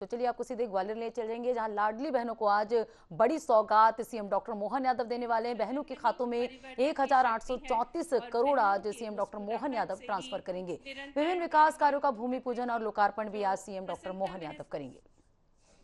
तो चलिए आपको सीधे ग्वालियर ले चलेंगे, जहां लाडली बहनों को आज बड़ी सौगात सीएम डॉक्टर मोहन यादव देने वाले हैं। बहनों के खातों में परिवर्तन की शक्ति है 1834 और करोड़ बहनों आज के सीएम डॉक्टर मोहन मुस्कुराहट यादव से ही ट्रांसफर करेंगे। विभिन्न निरंतर विकास कायम कार्यों का मजबूत भूमि करते पूजन हैं। और लोकार्पण भी जो आज सीएम डॉक्टर प्रसन्नता मोहन यादव करेंगे।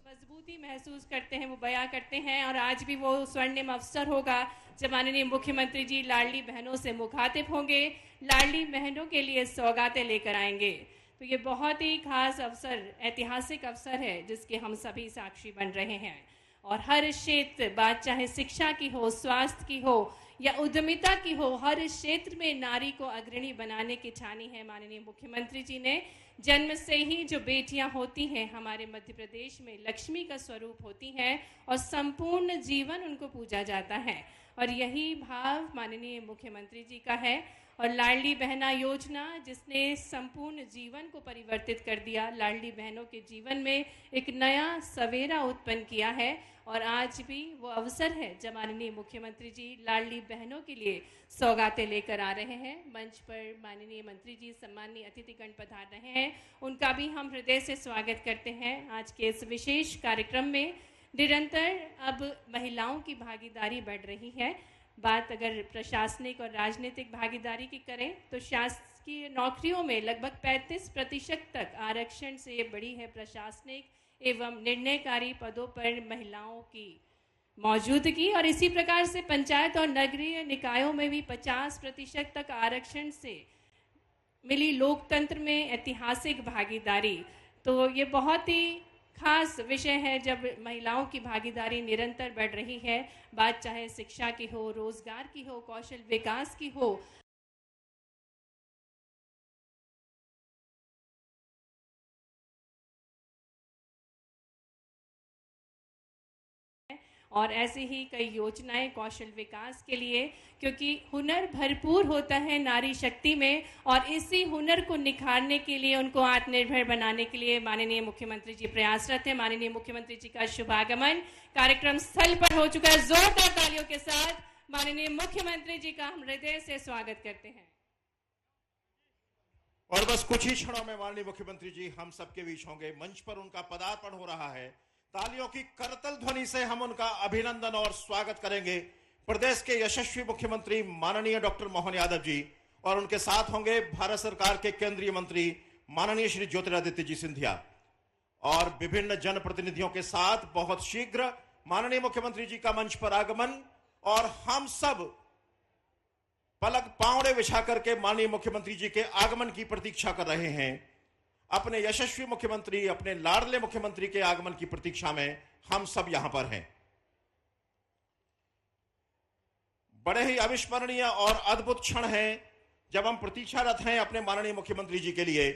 मजबूती महसूस करते हैं, वो बयां करते हैं। और आज भी वो स्वर्णिम अवसर होगा जब माननीय मुख्यमंत्री जी लाडली बहनों से मुखातिब होंगे, लाडली बहनों के लिए सौगातें लेकर आएंगे। तो ये बहुत ही खास अवसर, ऐतिहासिक अवसर है जिसके हम सभी साक्षी बन रहे हैं। और हर क्षेत्र, बात चाहे शिक्षा की हो, स्वास्थ्य की हो या उद्यमिता की हो, हर क्षेत्र में नारी को अग्रणी बनाने की ठानी है माननीय मुख्यमंत्री जी ने। जन्म से ही जो बेटियां होती हैं हमारे मध्य प्रदेश में लक्ष्मी का स्वरूप होती हैं और संपूर्ण जीवन उनको पूजा जाता है। और यही भाव माननीय मुख्यमंत्री जी का है। और लाडली बहना योजना जिसने संपूर्ण जीवन को परिवर्तित कर दिया, लाडली बहनों के जीवन में एक नया सवेरा उत्पन्न किया है। और आज भी वो अवसर है जब माननीय मुख्यमंत्री जी लाडली बहनों के लिए सौगातें लेकर आ रहे हैं। मंच पर माननीय मंत्री जी, सम्मानीय अतिथिगण पधार रहे हैं, उनका भी हम हृदय से स्वागत करते हैं आज के इस विशेष कार्यक्रम में। निरंतर अब महिलाओं की भागीदारी बढ़ रही है। बात अगर प्रशासनिक और राजनीतिक भागीदारी की करें तो शासकीय नौकरियों में लगभग 35% तक आरक्षण से बढ़ी है प्रशासनिक एवं निर्णयकारी पदों पर महिलाओं की मौजूदगी। और इसी प्रकार से पंचायत और नगरीय निकायों में भी 50% तक आरक्षण से मिली लोकतंत्र में ऐतिहासिक भागीदारी। तो ये बहुत ही खास विषय है जब महिलाओं की भागीदारी निरंतर बढ़ रही है। बात चाहे शिक्षा की हो, रोजगार की हो, कौशल विकास की हो। और ऐसे ही कई योजनाएं कौशल विकास के लिए, क्योंकि हुनर भरपूर होता है नारी शक्ति में। और इसी हुनर को निखारने के लिए, उनको आत्मनिर्भर बनाने के लिए माननीय मुख्यमंत्री जी प्रयासरत हैं। माननीय मुख्यमंत्री जी का शुभागमन कार्यक्रम स्थल पर हो चुका है। जोरदार तालियों के साथ माननीय मुख्यमंत्री जी का हम हृदय से स्वागत करते हैं। और बस कुछ ही क्षणों में माननीय मुख्यमंत्री जी हम सबके बीच होंगे। मंच पर उनका पदार्पण हो रहा है। तालियों की करतल ध्वनि से हम उनका अभिनंदन और स्वागत करेंगे। प्रदेश के यशस्वी मुख्यमंत्री माननीय डॉक्टर मोहन यादव जी, और उनके साथ होंगे भारत सरकार के केंद्रीय मंत्री माननीय श्री ज्योतिरादित्य जी सिंधिया, और विभिन्न जनप्रतिनिधियों के साथ बहुत शीघ्र माननीय मुख्यमंत्री जी का मंच पर आगमन। और हम सब पलक पावड़े बिछा करके माननीय मुख्यमंत्री जी के आगमन की प्रतीक्षा कर रहे हैं। अपने यशस्वी मुख्यमंत्री, अपने लाडले मुख्यमंत्री के आगमन की प्रतीक्षा में हम सब यहां पर हैं। बड़े ही अविस्मरणीय और अद्भुत क्षण हैं जब हम प्रतीक्षारत हैं अपने माननीय मुख्यमंत्री जी के लिए।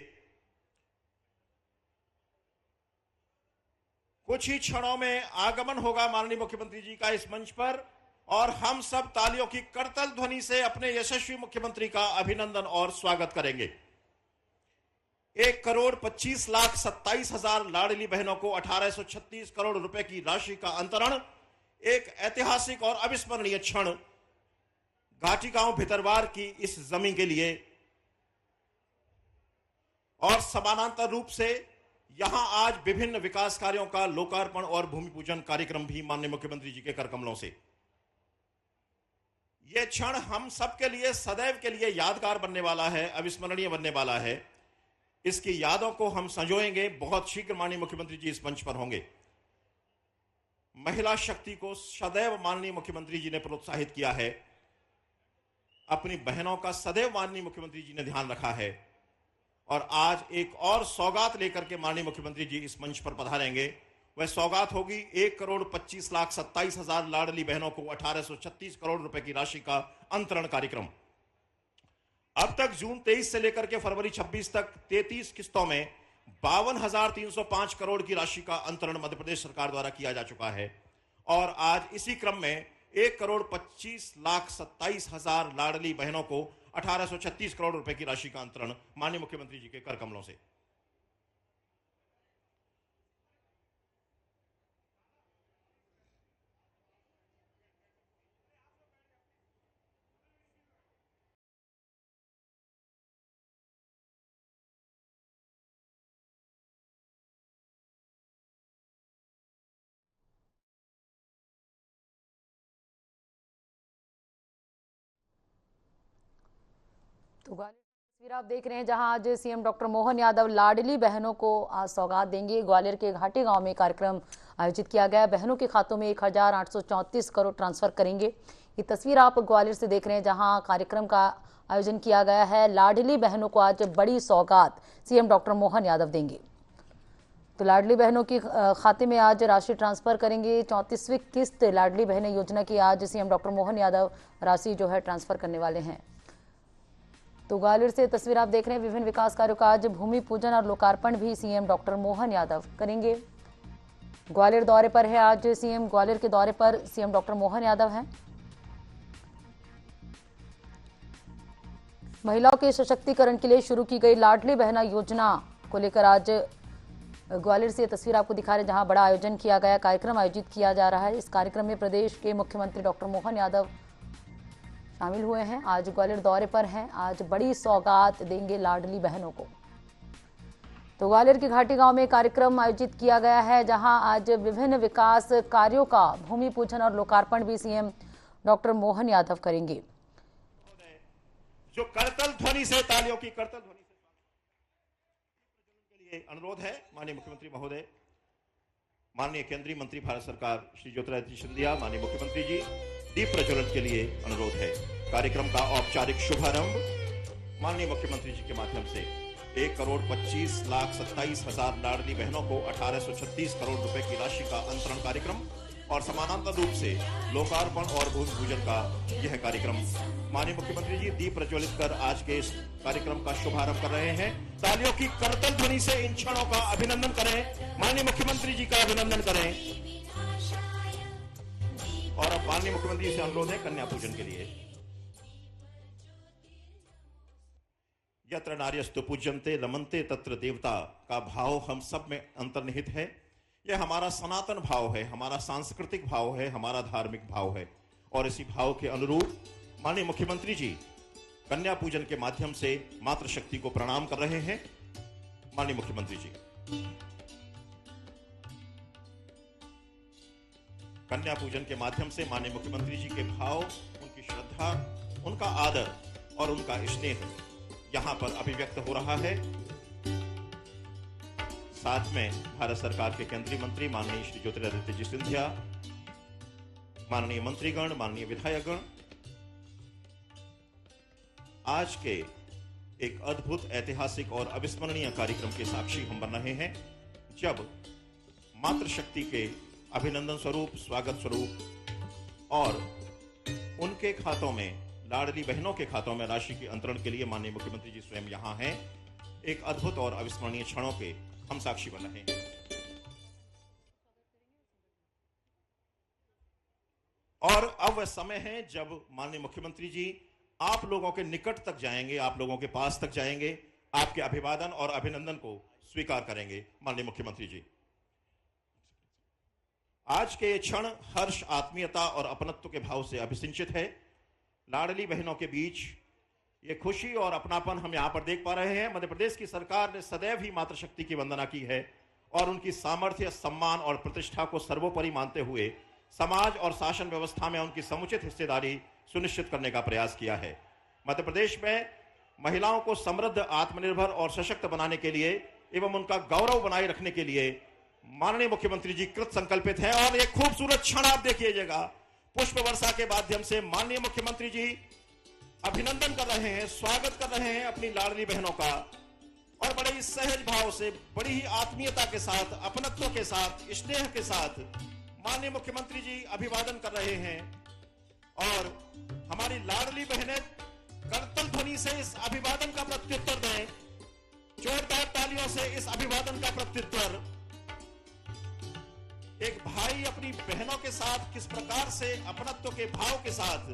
कुछ ही क्षणों में आगमन होगा माननीय मुख्यमंत्री जी का इस मंच पर, और हम सब तालियों की करतल ध्वनि से अपने यशस्वी मुख्यमंत्री का अभिनंदन और स्वागत करेंगे। 1,25,27,000 लाडली बहनों को 1836 करोड़ रुपए की राशि का अंतरण, एक ऐतिहासिक और अविस्मरणीय क्षण घाटी गांव भितरवार की इस जमीन के लिए। और समानांतर रूप से यहां आज विभिन्न विकास कार्यों का लोकार्पण और भूमि पूजन कार्यक्रम भी माननीय मुख्यमंत्री जी के करकमलों से। यह क्षण हम सबके लिए सदैव के लिए यादगार बनने वाला है, अविस्मरणीय बनने वाला है। इसकी यादों को हम संजोएंगे। बहुत शीघ्र माननीय मुख्यमंत्री जी इस मंच पर होंगे। महिला शक्ति को सदैव माननीय मुख्यमंत्री जी ने प्रोत्साहित किया है। अपनी बहनों का सदैव माननीय मुख्यमंत्री जी ने ध्यान रखा है। और आज एक और सौगात लेकर के माननीय मुख्यमंत्री जी इस मंच पर पधारेंगे। वह सौगात होगी 1,25,27,000 लाडली बहनों को 1836 करोड़ रुपए की राशि का अंतरण कार्यक्रम। अब तक जून 23 से लेकर के फरवरी 26 तक 33 किस्तों में 52,305 करोड़ की राशि का अंतरण मध्य प्रदेश सरकार द्वारा किया जा चुका है। और आज इसी क्रम में 1,25,27,000 लाडली बहनों को 1836 करोड़ रुपए की राशि का अंतरण माननीय मुख्यमंत्री जी के कर कमलों से। तो ग्वालियर की तस्वीर आप देख रहे हैं जहां आज सीएम डॉक्टर मोहन यादव लाडली बहनों को आज सौगात देंगे। ग्वालियर के घाटी गांव में कार्यक्रम आयोजित किया गया। बहनों के खातों में 1834 करोड़ ट्रांसफर करेंगे। ये तस्वीर आप ग्वालियर से देख रहे हैं जहां कार्यक्रम का आयोजन किया गया है। लाडली बहनों को आज बड़ी सौगात सीएम डॉक्टर मोहन यादव देंगे। तो लाडली बहनों की खाते में आज राशि ट्रांसफर करेंगे। 34वीं किस्त लाडली बहनें योजना की आज सीएम डॉक्टर मोहन यादव राशि जो है ट्रांसफर करने वाले हैं। तो ग्वालियर से तस्वीर आप देख रहे हैं। विभिन्न विकास कार्यों का आज भूमि पूजन और लोकार्पण भी सीएम डॉक्टर मोहन यादव करेंगे। ग्वालियर दौरे पर है आज सीएम। ग्वालियर के दौरे पर सीएम डॉक्टर मोहन यादव हैं। महिलाओं के सशक्तिकरण के लिए शुरू की गई लाडली बहना योजना को लेकर आज ग्वालियर से तस्वीर आपको दिखा रहे हैं जहां बड़ा आयोजन किया गया, कार्यक्रम आयोजित किया जा रहा है। इस कार्यक्रम में प्रदेश के मुख्यमंत्री डॉक्टर मोहन यादव शामिल हुए हैं। आज ग्वालियर दौरे पर हैं। आज बड़ी सौगात देंगे लाडली बहनों को। तो ग्वालियर के घाटी गांव में कार्यक्रम आयोजित किया गया है जहां आज विभिन्न विकास कार्यों का भूमि पूजन और लोकार्पण भी सीएम डॉक्टर मोहन यादव करेंगे। जो करतल ध्वनि से, तालियों की करतल ध्वनि से के लिए अनुरोध है माननीय मुख्यमंत्री महोदय, माननीय केंद्रीय मंत्री भारत सरकार श्री ज्योतिरादित्य सिंधिया, माननीय मुख्यमंत्री जी, दीप प्रज्वलन के लिए अनुरोध है। कार्यक्रम का औपचारिक शुभारंभ माननीय मुख्यमंत्री जी के माध्यम से 1,25,27,000 लाडली बहनों को 1836 करोड़ रुपए की राशि का अंतरण कार्यक्रम और समानांतर रूप से लोकार्पण और भूमि पूजन का यह कार्यक्रम माननीय मुख्यमंत्री जी दीप प्रज्वलित कर आज के इस कार्यक्रम का शुभारंभ कर रहे हैं। तालियों की करतल ध्वनि से इन क्षणों का अभिनंदन करें, माननीय मुख्यमंत्री जी का अभिनंदन करें। और अब माननीय मुख्यमंत्री से अनुरोध है कन्या पूजन के लिए। यत्र नार्यस्तु पूज्यन्ते रमन्ते तत्र देवता का भाव हम सब में अंतर्निहित है। यह हमारा सनातन भाव है, हमारा सांस्कृतिक भाव है, हमारा धार्मिक भाव है। और इसी भाव के अनुरूप माननीय मुख्यमंत्री जी कन्या पूजन के माध्यम से मातृशक्ति को प्रणाम कर रहे हैं। माननीय मुख्यमंत्री जी कन्या पूजन के माध्यम से माननीय मुख्यमंत्री जी के भाव, उनकी श्रद्धा, उनका आदर और उनका स्नेह यहां पर अभिव्यक्त हो रहा है। साथ में भारत सरकार के केंद्रीय मंत्री माननीय श्री ज्योतिरादित्य जी सिंधिया, माननीय मंत्रीगण, माननीय विधायकगण, आज के एक अद्भुत, ऐतिहासिक और अविस्मरणीय कार्यक्रम के साक्षी हम बन रहे हैं, जब मातृशक्ति के अभिनंदन स्वरूप, स्वागत स्वरूप और उनके खातों में, लाडली बहनों के खातों में राशि के अंतरण के लिए माननीय मुख्यमंत्री जी स्वयं यहां हैं। एक अद्भुत और अविस्मरणीय क्षणों के हम साक्षी बन रहे हैं। और अब वह समय है जब माननीय मुख्यमंत्री जी आप लोगों के निकट तक जाएंगे, आप लोगों के पास तक जाएंगे, आपके अभिवादन और अभिनंदन को स्वीकार करेंगे। माननीय मुख्यमंत्री जी, आज के ये क्षण हर्ष, आत्मीयता और अपनत्व के भाव से अभिसिंचित है। लाडली बहनों के बीच ये खुशी और अपनापन हम यहां पर देख पा रहे हैं। मध्य प्रदेश की सरकार ने सदैव ही मातृशक्ति की वंदना की है और उनकी सामर्थ्य, सम्मान और प्रतिष्ठा को सर्वोपरि मानते हुए समाज और शासन व्यवस्था में उनकी समुचित हिस्सेदारी सुनिश्चित करने का प्रयास किया है। मध्य प्रदेश में महिलाओं को समृद्ध, आत्मनिर्भर और सशक्त बनाने के लिए एवं उनका गौरव बनाए रखने के लिए माननीय मुख्यमंत्री जी कृत संकल्पित हैं। और एक खूबसूरत क्षण आप देखिएगा, पुष्प वर्षा के माध्यम से माननीय मुख्यमंत्री जी अभिनंदन कर रहे हैं, स्वागत कर रहे हैं अपनी लाडली बहनों का, और बड़े ही सहज भाव से, बड़ी ही आत्मीयता के साथ, अपनत्व के साथ, स्नेह के साथ माननीय मुख्यमंत्री जी अभिवादन कर रहे हैं। और हमारी लाडली बहनें करतल ध्वनि से इस अभिवादन का प्रत्युत्तर दें, जोरदार तालियों से इस अभिवादन का प्रत्युत्तर। एक भाई अपनी बहनों के साथ किस प्रकार से अपनत्व के भाव के साथ,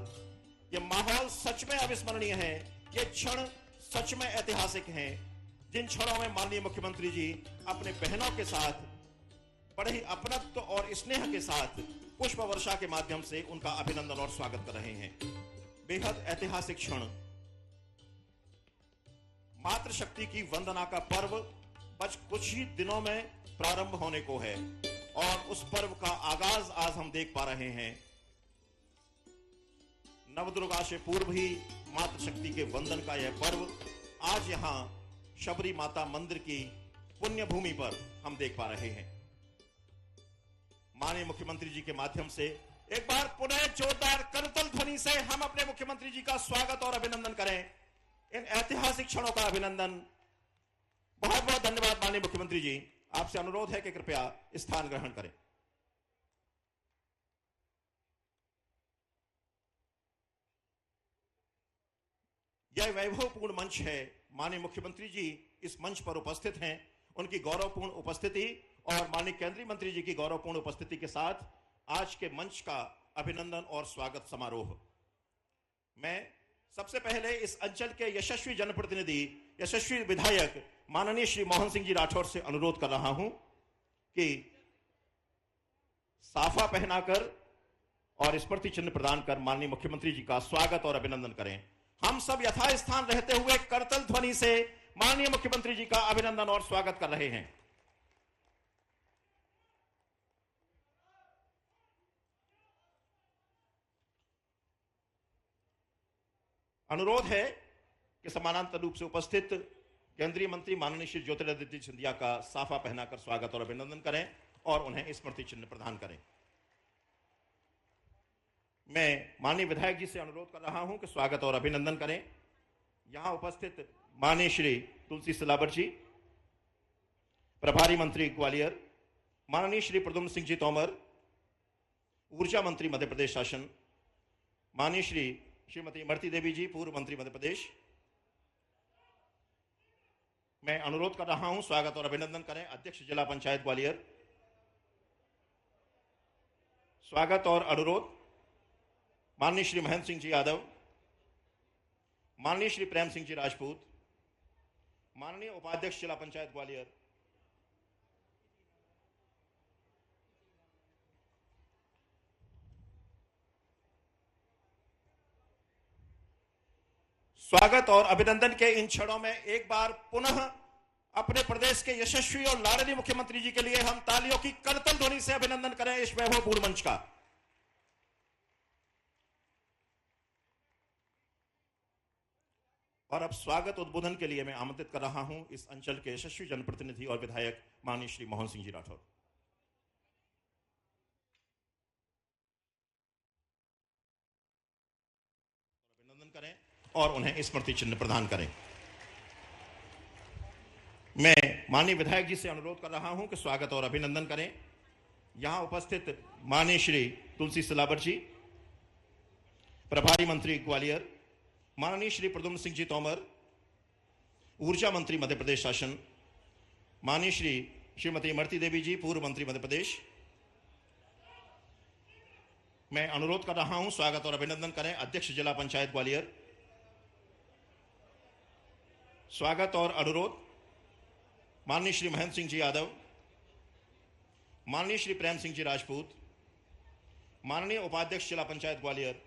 ये माहौल सच में अविस्मरणीय है। ये क्षण सच में ऐतिहासिक हैं, जिन क्षणों में माननीय मुख्यमंत्री जी अपने बहनों के साथ बड़े ही अपनत्व और स्नेह के साथ पुष्प वर्षा के माध्यम से उनका अभिनंदन और स्वागत कर रहे हैं। बेहद ऐतिहासिक क्षण। मातृशक्ति की वंदना का पर्व बस कुछ ही दिनों में प्रारंभ होने को है और उस पर्व का आगाज आज हम देख पा रहे हैं। नवदुर्गा से पूर्व ही मातृशक्ति के वंदन का यह पर्व आज यहाँ शबरी माता मंदिर की पुण्य भूमि पर हम देख पा रहे हैं। माननीय मुख्यमंत्री जी के माध्यम से एक बार पुनः जोरदार करतल ध्वनि से हम अपने मुख्यमंत्री जी का स्वागत और अभिनंदन करें। इन ऐतिहासिक क्षणों का अभिनंदन। बहुत बहुत धन्यवाद माननीय मुख्यमंत्री जी। आपसे अनुरोध है कि कृपया स्थान ग्रहण करें। यह वैभवपूर्ण मंच है। माननीय मुख्यमंत्री जी इस मंच पर उपस्थित हैं। उनकी गौरवपूर्ण उपस्थिति और माननीय केंद्रीय मंत्री जी की गौरवपूर्ण उपस्थिति के साथ आज के मंच का अभिनंदन और स्वागत समारोह। मैं सबसे पहले इस अंचल के यशस्वी जनप्रतिनिधि, यशस्वी विधायक माननीय श्री मोहन सिंह जी राठौर से अनुरोध कर रहा हूं कि साफा पहनाकर और स्मृति चिन्ह प्रदान कर माननीय मुख्यमंत्री जी का स्वागत और अभिनंदन करें। हम सब यथास्थान रहते हुए करतल ध्वनि से माननीय मुख्यमंत्री जी का अभिनंदन और स्वागत कर रहे हैं। अनुरोध है कि समानांतर रूप से उपस्थित केंद्रीय मंत्री माननीय श्री ज्योतिरादित्य सिंधिया का साफा पहनाकर स्वागत और अभिनंदन करें और उन्हें स्मृति चिन्ह प्रदान करें। मैं माननीय विधायक जी से अनुरोध कर रहा हूं कि स्वागत और अभिनंदन करें। यहां उपस्थित माननीय श्री तुलसी सिलावट जी, प्रभारी मंत्री ग्वालियर, माननीय श्री प्रद्युम्न सिंह जी तोमर, ऊर्जा मंत्री मध्य प्रदेश शासन, माननीय श्रीमती इमरती देवी जी, पूर्व मंत्री मध्य प्रदेश। मैं अनुरोध कर रहा हूं स्वागत और अभिनंदन करें अध्यक्ष जिला पंचायत ग्वालियर। स्वागत और अनुरोध माननीय श्री महेंद्र सिंह जी यादव, माननीय श्री प्रेम सिंह जी राजपूत, माननीय उपाध्यक्ष जिला पंचायत ग्वालियर। स्वागत और अभिनंदन के इन क्षणों में एक बार पुनः अपने प्रदेश के यशस्वी और लाडली मुख्यमंत्री जी के लिए हम तालियों की करतल ध्वनि से अभिनंदन करें इस वैभवपूर्ण मंच का। और अब स्वागत उद्बोधन के लिए मैं आमंत्रित कर रहा हूं इस अंचल के यशस्वी जनप्रतिनिधि और विधायक माननीय श्री मोहन सिंह जी राठौर। अभिनंदन करें और उन्हें स्मृति चिन्ह प्रदान करें। मैं माननीय विधायक जी से अनुरोध कर रहा हूं कि स्वागत और अभिनंदन करें। यहां उपस्थित माननीय श्री तुलसी सिलावट जी, प्रभारी मंत्री ग्वालियर, माननीय श्री प्रद्युम्न सिंह जी तोमर, ऊर्जा मंत्री मध्य प्रदेश शासन, माननीय श्रीमती इमरती देवी जी, पूर्व मंत्री मध्य प्रदेश। मैं अनुरोध कर रहा हूं स्वागत और अभिनंदन करें अध्यक्ष जिला पंचायत ग्वालियर। स्वागत और अनुरोध माननीय श्री महेंद्र सिंह जी यादव, माननीय श्री प्रेम सिंह जी राजपूत, माननीय उपाध्यक्ष जिला पंचायत ग्वालियर।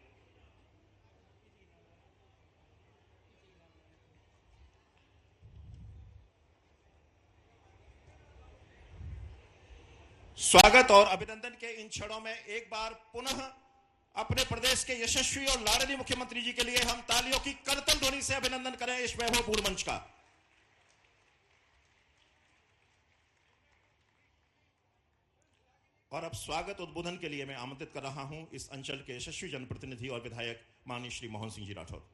स्वागत और अभिनंदन के इन क्षणों में एक बार पुनः अपने प्रदेश के यशस्वी और लाडली मुख्यमंत्री जी के लिए हम तालियों की करतल ध्वनि से अभिनंदन करें इस वैभवपूर्ण मंच का। और अब स्वागत उद्बोधन के लिए मैं आमंत्रित कर रहा हूं इस अंचल के यशस्वी जनप्रतिनिधि और विधायक माननीय श्री मोहन सिंह जी राठौर।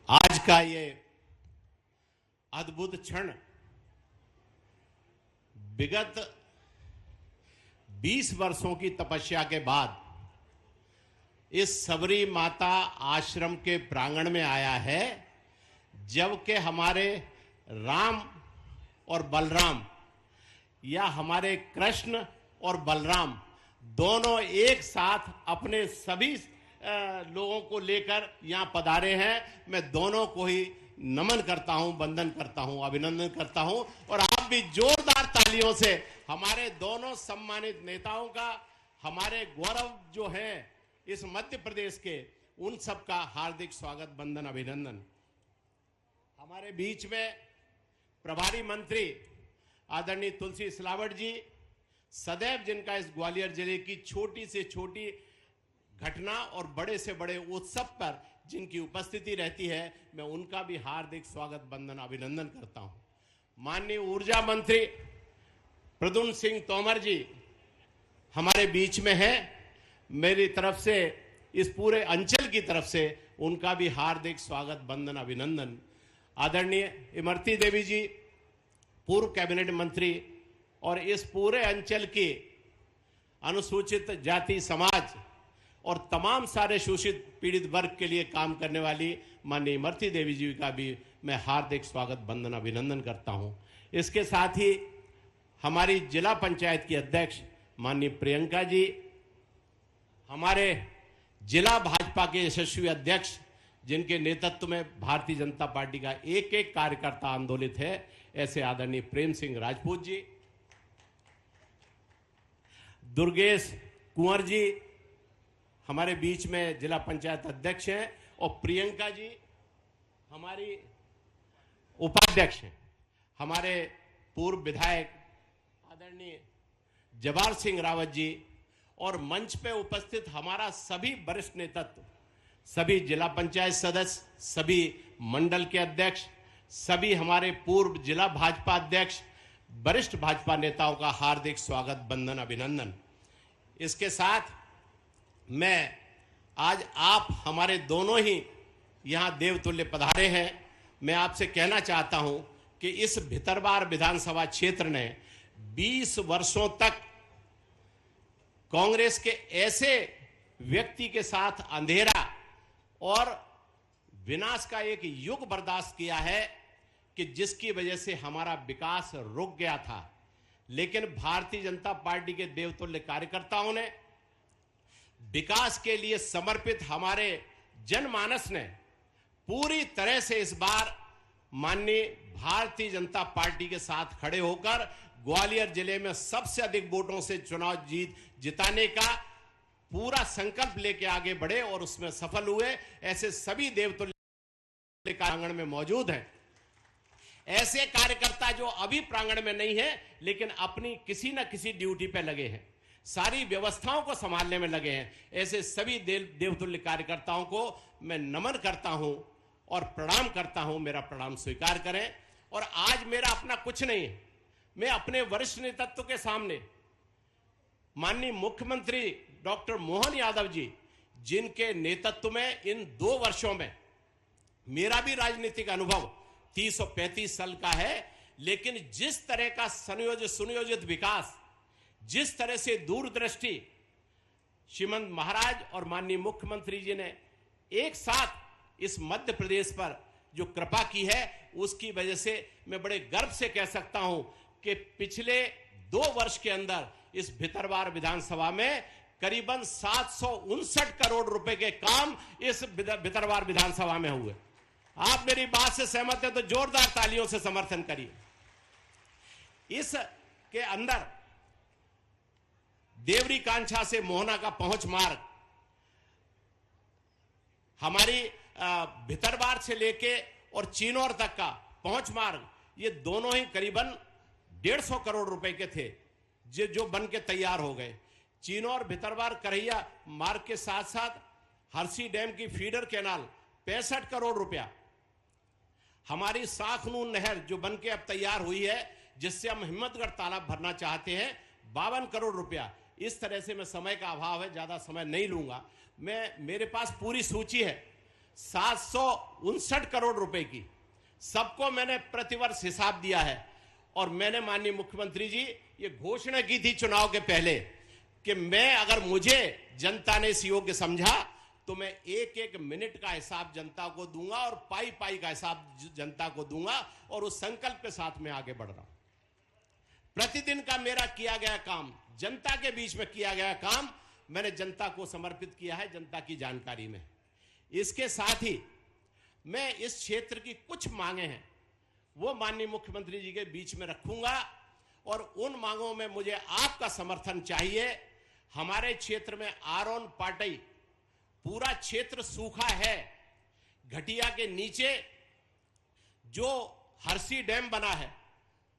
आज का ये अद्भुत क्षण विगत 20 वर्षों की तपस्या के बाद इस सबरी माता आश्रम के प्रांगण में आया है, जबकि हमारे राम और बलराम या हमारे कृष्ण और बलराम दोनों एक साथ अपने सभी लोगों को लेकर यहां पधारे हैं। मैं दोनों को ही नमन करता हूं, वंदन करता हूं, अभिनंदन करता हूं। और आप भी जोरदार तालियों से हमारे दोनों सम्मानित नेताओं का, हमारे गौरव जो है इस मध्य प्रदेश के, उन सब का हार्दिक स्वागत, वंदन, अभिनंदन। हमारे बीच में प्रभारी मंत्री आदरणीय तुलसी सिलावट जी, सदैव जिनका इस ग्वालियर जिले की छोटी से छोटी घटना और बड़े से बड़े उत्सव पर जिनकी उपस्थिति रहती है, मैं उनका भी हार्दिक स्वागत वंदन अभिनंदन करता हूं। माननीय ऊर्जा मंत्री प्रद्युम्न सिंह तोमर जी हमारे बीच में हैं। मेरी तरफ से, इस पूरे अंचल की तरफ से उनका भी हार्दिक स्वागत वंदन अभिनंदन। आदरणीय इमरती देवी जी, पूर्व कैबिनेट मंत्री और इस पूरे अंचल की अनुसूचित जाति समाज और तमाम सारे शोषित पीड़ित वर्ग के लिए काम करने वाली माननीय इमरती देवी जी का भी मैं हार्दिक स्वागत वंदन अभिनंदन करता हूं। इसके साथ ही हमारी जिला पंचायत की अध्यक्ष माननीय प्रियंका जी, हमारे जिला भाजपा के यशस्वी अध्यक्ष जिनके नेतृत्व में भारतीय जनता पार्टी का एक एक कार्यकर्ता आंदोलित है, ऐसे आदरणीय प्रेम सिंह राजपूत जी, दुर्गेश कुंवर जी हमारे बीच में जिला पंचायत अध्यक्ष हैं, और प्रियंका जी हमारी उपाध्यक्ष हैं। हमारे पूर्व विधायक आदरणीय जवाहर सिंह रावत जी और मंच पे उपस्थित हमारा सभी वरिष्ठ नेतृत्व, सभी जिला पंचायत सदस्य, सभी मंडल के अध्यक्ष, सभी हमारे पूर्व जिला भाजपा अध्यक्ष, वरिष्ठ भाजपा नेताओं का हार्दिक स्वागत वंदन अभिनंदन। इसके साथ मैं आज आप हमारे दोनों ही यहां देवतुल्य पधारे हैं। मैं आपसे कहना चाहता हूं कि इस भितरवार विधानसभा क्षेत्र ने 20 वर्षों तक कांग्रेस के ऐसे व्यक्ति के साथ अंधेरा और विनाश का एक युग बर्दाश्त किया है कि जिसकी वजह से हमारा विकास रुक गया था। लेकिन भारतीय जनता पार्टी के देवतुल्य कार्यकर्ताओं ने, विकास के लिए समर्पित हमारे जनमानस ने पूरी तरह से इस बार माननीय भारतीय जनता पार्टी के साथ खड़े होकर ग्वालियर जिले में सबसे अधिक वोटों से चुनाव जिताने का पूरा संकल्प लेके आगे बढ़े और उसमें सफल हुए। ऐसे सभी देवतुल्य प्रांगण में मौजूद हैं। ऐसे कार्यकर्ता जो अभी प्रांगण में नहीं है लेकिन अपनी किसी न किसी ड्यूटी पे लगे हैं, सारी व्यवस्थाओं को संभालने में लगे हैं, ऐसे सभी देवतुल्य कार्यकर्ताओं को मैं नमन करता हूं और प्रणाम करता हूं। मेरा प्रणाम स्वीकार करें। और आज मेरा अपना कुछ नहीं है, मैं अपने वरिष्ठ नेतृत्व के सामने माननीय मुख्यमंत्री डॉक्टर मोहन यादव जी, जिनके नेतृत्व में इन 2 वर्षों में मेरा भी राजनीतिक अनुभव 30 और 35 साल का है, लेकिन जिस तरह का सुनियोजित विकास, जिस तरह से दूरदृष्टि श्रीमंत महाराज और माननीय मुख्यमंत्री जी ने एक साथ इस मध्य प्रदेश पर जो कृपा की है, उसकी वजह से मैं बड़े गर्व से कह सकता हूं कि पिछले 2 वर्ष के अंदर इस भितरवार विधानसभा में करीबन 759 करोड़ रुपए के काम इस भितरवार विधानसभा में हुए। आप मेरी बात से सहमत हैं तो जोरदार तालियों से समर्थन करिए। इस के अंदर देवरी कांछा से मोहना का पहुंच मार्ग, हमारी भितरवार से लेके और चिनौर तक का पहुंच मार्ग, ये दोनों ही करीबन 150 करोड़ रुपए के थे जो बन के तैयार हो गए। चिनौर भितरवार करैया मार्ग के साथ साथ हरसी डैम की फीडर कैनाल 65 करोड़ रुपया, हमारी साखनून नहर जो बन के अब तैयार हुई है जिससे हम हिम्मतगढ़ तालाब भरना चाहते हैं 52 करोड़ रुपया। इस तरह से, मैं समय का अभाव है, ज्यादा समय नहीं लूंगा, मेरे पास पूरी सूची है 759 करोड़ रुपए की, सबको मैंने प्रतिवर्ष हिसाब दिया है। और मैंने माननीय मुख्यमंत्री जी ये घोषणा की थी चुनाव के पहले कि मैं, अगर मुझे जनता ने इस योग्य समझा तो मैं 1-1 मिनट का हिसाब जनता को दूंगा और पाई का हिसाब जनता को दूंगा, और उस संकल्प के साथ मैं आगे बढ़ रहा हूं। प्रतिदिन का मेरा किया गया काम, जनता के बीच में किया गया काम मैंने जनता को समर्पित किया है, जनता की जानकारी में। इसके साथ ही मैं इस क्षेत्र की कुछ मांगे हैं वो माननीय मुख्यमंत्री जी के बीच में रखूंगा, और उन मांगों में मुझे आपका समर्थन चाहिए। हमारे क्षेत्र में आरोन पाटई पूरा क्षेत्र सूखा है, घटिया के नीचे जो हरसी डैम बना है,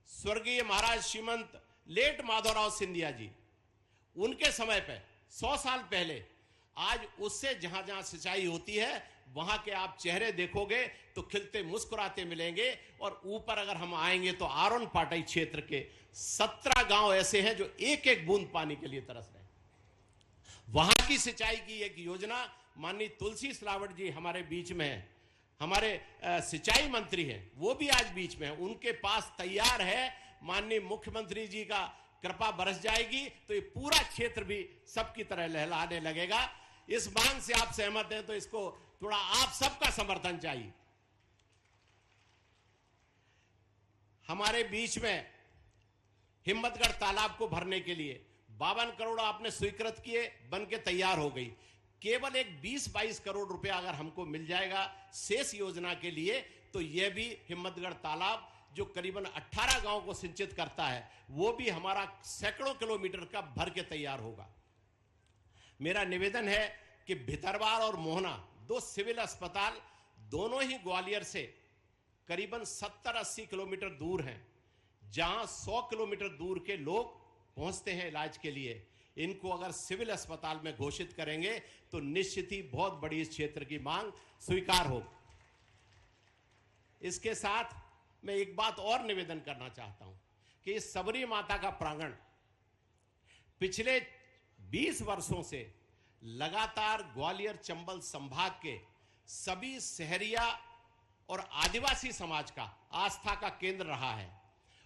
स्वर्गीय महाराज श्रीमंत लेट माधवराव सिंधिया जी, उनके समय पे 100 साल पहले, आज उससे जहां जहां सिंचाई होती है वहां के आप चेहरे देखोगे तो खिलते मुस्कुराते मिलेंगे। और ऊपर अगर हम आएंगे तो आरोन पाटई क्षेत्र के 17 गांव ऐसे हैं जो एक एक बूंद पानी के लिए तरस रहे हैं। वहां की सिंचाई की एक योजना माननीय तुलसी सिलावट जी हमारे बीच में है, हमारे सिंचाई मंत्री हैं, वो भी आज बीच में है, उनके पास तैयार है। माननीय मुख्यमंत्री जी का कृपा बरस जाएगी तो ये पूरा क्षेत्र भी सबकी तरह लहलाने लगेगा। इस मांग से आप सहमत हैं तो इसको थोड़ा आप सबका समर्थन चाहिए। हमारे बीच में हिम्मतगढ़ तालाब को भरने के लिए 52 करोड़ आपने स्वीकृत किए, बन के तैयार हो गई। केवल एक 20-22 करोड़ रुपया अगर हमको मिल जाएगा शेष योजना के लिए तो यह भी हिम्मतगढ़ तालाब जो करीबन 18 गांव को सिंचित करता है वो भी हमारा सैकड़ों किलोमीटर का भर के तैयार होगा। मेरा निवेदन है कि भितरवार और मोहना 2 सिविल अस्पताल दोनों ही ग्वालियर से करीबन 70-80 किलोमीटर दूर हैं, जहां 100 किलोमीटर दूर के लोग पहुंचते हैं इलाज के लिए। इनको अगर सिविल अस्पताल में घोषित करेंगे तो निश्चित ही बहुत बड़ी इस क्षेत्र की मांग स्वीकार होगी। इसके साथ मैं एक बात और निवेदन करना चाहता हूं कि इस सबरी माता का प्रांगण पिछले 20 वर्षों से लगातार ग्वालियर चंबल संभाग के सभी शहरिया और आदिवासी समाज का आस्था का केंद्र रहा है।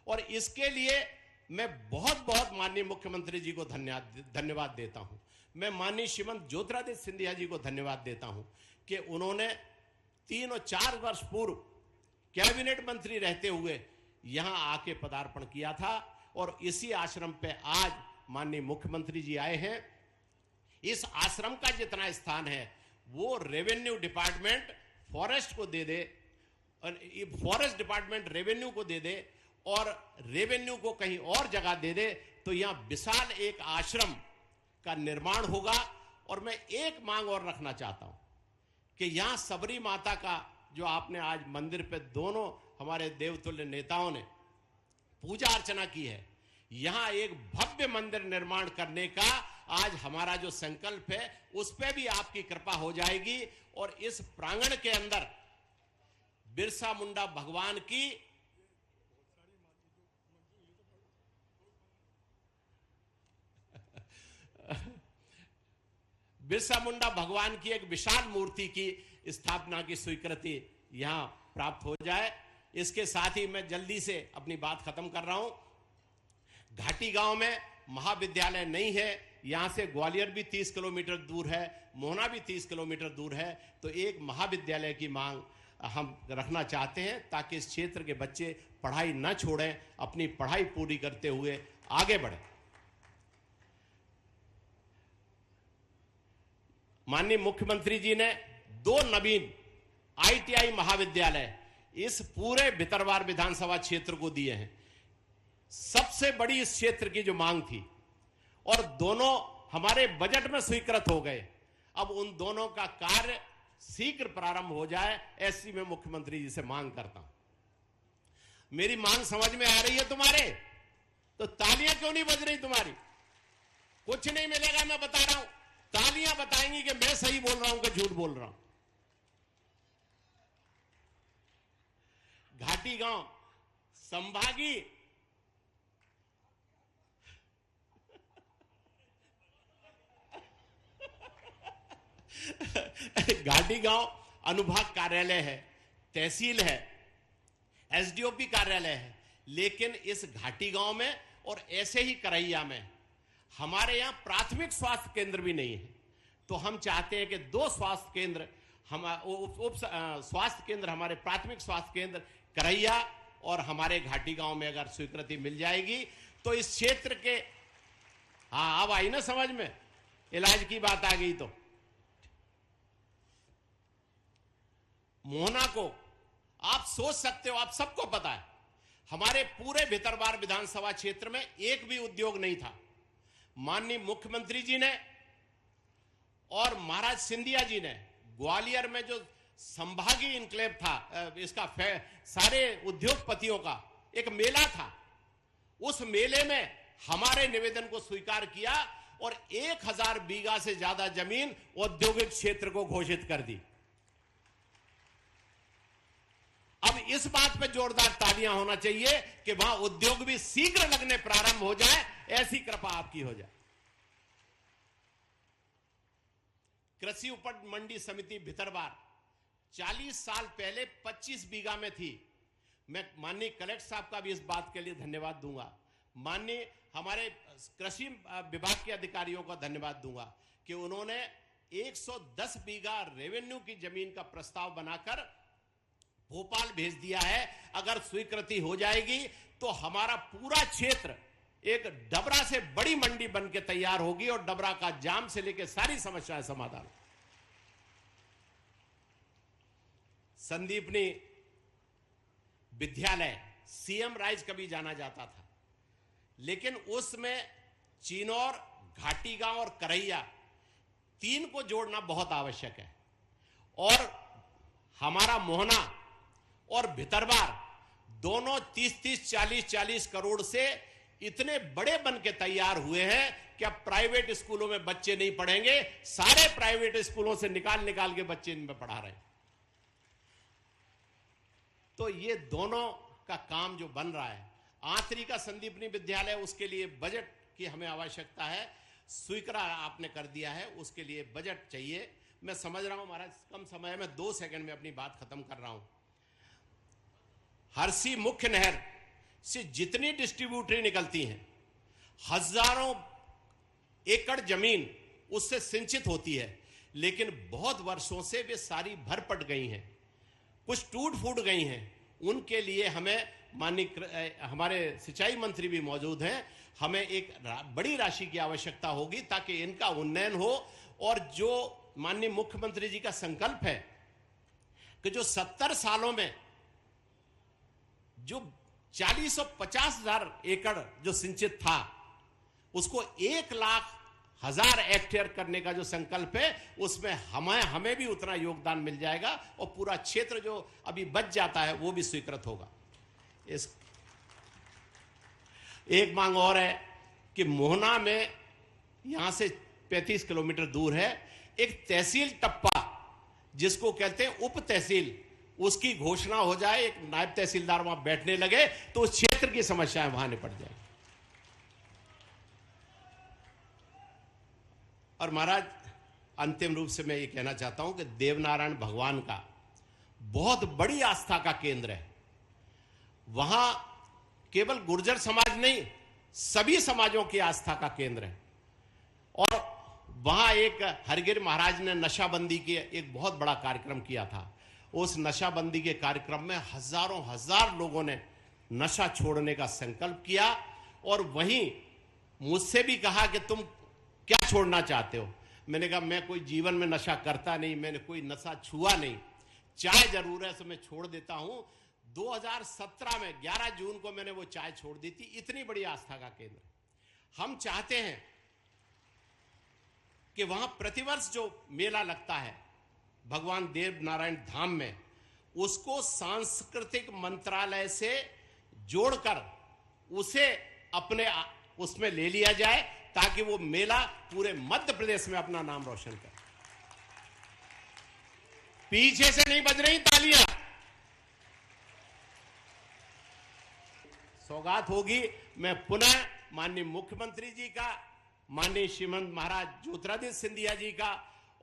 और इसके लिए मैं बहुत बहुत माननीय मुख्यमंत्री जी को धन्यवाद देता हूं। मैं माननीय श्रीमंत ज्योतिरादित्य सिंधिया जी को धन्यवाद देता हूं कि उन्होंने 3 और 4 वर्ष पूर्व कैबिनेट मंत्री रहते हुए यहां आके पदार्पण किया था और इसी आश्रम पे आज माननीय मुख्यमंत्री जी आए हैं। इस आश्रम का जितना स्थान है वो रेवेन्यू डिपार्टमेंट फॉरेस्ट को दे दे, फॉरेस्ट डिपार्टमेंट रेवेन्यू को दे दे और रेवेन्यू को कहीं और जगह दे दे तो यहां विशाल एक आश्रम का निर्माण होगा। और मैं एक मांग और रखना चाहता हूं कि यहां सबरी माता का जो आपने आज मंदिर पे दोनों हमारे देवतुल्य नेताओं ने पूजा अर्चना की है, यहां एक भव्य मंदिर निर्माण करने का आज हमारा जो संकल्प है उस पे भी आपकी कृपा हो जाएगी। और इस प्रांगण के अंदर बिरसा मुंडा भगवान की बिरसा मुंडा भगवान की एक विशाल मूर्ति की स्थापना की स्वीकृति यहां प्राप्त हो जाए। इसके साथ ही मैं जल्दी से अपनी बात खत्म कर रहा हूं। घाटी गांव में महाविद्यालय नहीं है, यहां से ग्वालियर भी 30 किलोमीटर दूर है, मोहना भी 30 किलोमीटर दूर है, तो एक महाविद्यालय की मांग हम रखना चाहते हैं ताकि इस क्षेत्र के बच्चे पढ़ाई न छोड़ें, अपनी पढ़ाई पूरी करते हुए आगे बढ़ें। माननीय मुख्यमंत्री जी ने 2 नवीन ITI महाविद्यालय इस पूरे भितरवार विधानसभा क्षेत्र को दिए हैं। सबसे बड़ी इस क्षेत्र की जो मांग थी और दोनों हमारे बजट में स्वीकृत हो गए। अब उन दोनों का कार्य शीघ्र प्रारंभ हो जाए, ऐसी मैं मुख्यमंत्री जी से मांग करता हूं। मेरी मांग समझ में आ रही है तुम्हारे? तो तालियां क्यों नहीं बज रही तुम्हारी? कुछ नहीं मिलेगा, मैं बता रहा हूं। तालियां बताएंगी कि मैं सही बोल रहा हूं कि झूठ बोल रहा हूं। घाटी गांव संभागी घाटी गांव अनुभाग कार्यालय है, तहसील है, SDOP कार्यालय है, लेकिन इस घाटी गांव में और ऐसे ही करैया में हमारे यहां प्राथमिक स्वास्थ्य केंद्र भी नहीं है। तो हम चाहते हैं कि 2 स्वास्थ्य केंद्र उप स्वास्थ्य केंद्र हमारे प्राथमिक स्वास्थ्य केंद्र करैया और हमारे घाटी गांव में अगर स्वीकृति मिल जाएगी तो इस क्षेत्र के, हाँ अब आई ना समझ में, इलाज की बात आ गई। तो मोहना को आप सोच सकते हो, आप सबको पता है हमारे पूरे भितरवार विधानसभा क्षेत्र में एक भी उद्योग नहीं था। माननीय मुख्यमंत्री जी ने और महाराज सिंधिया जी ने ग्वालियर में जो संभागीय इनक्लेव था, इसका सारे उद्योगपतियों का एक मेला था। उस मेले में हमारे निवेदन को स्वीकार किया और 1000 बीघा से ज्यादा जमीन औद्योगिक क्षेत्र को घोषित कर दी। अब इस बात पे जोरदार तालियां होना चाहिए कि वहां उद्योग भी शीघ्र लगने प्रारंभ हो जाए, ऐसी कृपा आपकी हो जाए। कृषि उपज मंडी समिति भितरवार 40 साल पहले 25 बीघा में थी। मैं माननीय कलेक्टर साहब का भी इस बात के लिए धन्यवाद दूंगा, माननीय हमारे कृषि विभाग के अधिकारियों का धन्यवाद दूंगा कि उन्होंने 110 बीघा रेवेन्यू की जमीन का प्रस्ताव बनाकर भोपाल भेज दिया है। अगर स्वीकृति हो जाएगी तो हमारा पूरा क्षेत्र एक डबरा से बड़ी मंडी बन के तैयार होगी और डबरा का जाम से लेकर सारी समस्याएं समाधान। संदीपनी विद्यालय सीएम राइज कभी जाना जाता था, लेकिन उसमें चिनौर, घाटी गांव और करैया 3 को जोड़ना बहुत आवश्यक है। और हमारा मोहना और भितरवार दोनों 30-30, 40-40 करोड़ से इतने बड़े बन के तैयार हुए हैं कि अब प्राइवेट स्कूलों में बच्चे नहीं पढ़ेंगे, सारे प्राइवेट स्कूलों से निकाल के बच्चे इनमें पढ़ा रहे हैं। तो ये दोनों का काम जो बन रहा है, आंतरी का संदीपनी विद्यालय, उसके लिए बजट की हमें आवश्यकता है। स्वीकार आपने कर दिया है, उसके लिए बजट चाहिए। मैं समझ रहा हूं महाराज कम समय में 2 सेकंड में अपनी बात खत्म कर रहा हूं। हरसी मुख्य नहर से जितनी डिस्ट्रीब्यूटरी निकलती हैं, हजारों एकड़ जमीन उससे सिंचित होती है, लेकिन बहुत वर्षों से वे सारी भर पट गई हैं, कुछ टूट फूट गई हैं। उनके लिए हमें माननीय हमारे सिंचाई मंत्री भी मौजूद हैं, हमें एक बड़ी राशि की आवश्यकता होगी ताकि इनका उन्नयन हो। और जो माननीय मुख्यमंत्री जी का संकल्प है कि जो 70 सालों में जो 40 और 50,000 एकड़ जो सिंचित था, उसको 1,00,000 हेक्टेयर करने का जो संकल्प है, उसमें हमें भी उतना योगदान मिल जाएगा और पूरा क्षेत्र जो अभी बच जाता है वो भी स्वीकृत होगा। इस एक मांग और है कि मोहना में यहां से 35 किलोमीटर दूर है एक तहसील टप्पा, जिसको कहते हैं उप तहसील, उसकी घोषणा हो जाए, एक नायब तहसीलदार वहां बैठने लगे तो उस क्षेत्र की समस्याएं वहां निपट जाए। और महाराज अंतिम रूप से मैं ये कहना चाहता हूं कि देवनारायण भगवान का बहुत बड़ी आस्था का केंद्र है। वहां केवल गुर्जर समाज नहीं, सभी समाजों की आस्था का केंद्र है। और वहां एक हरगिर महाराज ने नशाबंदी के एक बहुत बड़ा कार्यक्रम किया था। उस नशाबंदी के कार्यक्रम में हजारों हजार लोगों ने नशा छोड़ने का संकल्प किया। और वहीं मुझसे भी कहा कि तुम क्या छोड़ना चाहते हो। मैंने कहा मैं कोई जीवन में नशा करता नहीं, मैंने कोई नशा छुआ नहीं, चाय जरूर है, तो मैं छोड़ देता हूं। 2017 में 11 जून को मैंने वो चाय छोड़ दी थी। इतनी बड़ी आस्था का केंद्र। हम चाहते हैं कि वहां प्रतिवर्ष जो मेला लगता है भगवान देव नारायण धाम में, उसको सांस्कृतिक मंत्रालय से जोड़कर उसे अपने उसमें ले लिया जाए, ताकि वो मेला पूरे मध्य प्रदेश में अपना नाम रोशन करे। पीछे से नहीं बज रही तालियां। सौगात होगी। मैं पुनः माननीय मुख्यमंत्री जी का, माननीय श्रीमंत महाराज ज्योतिरादित्य सिंधिया जी का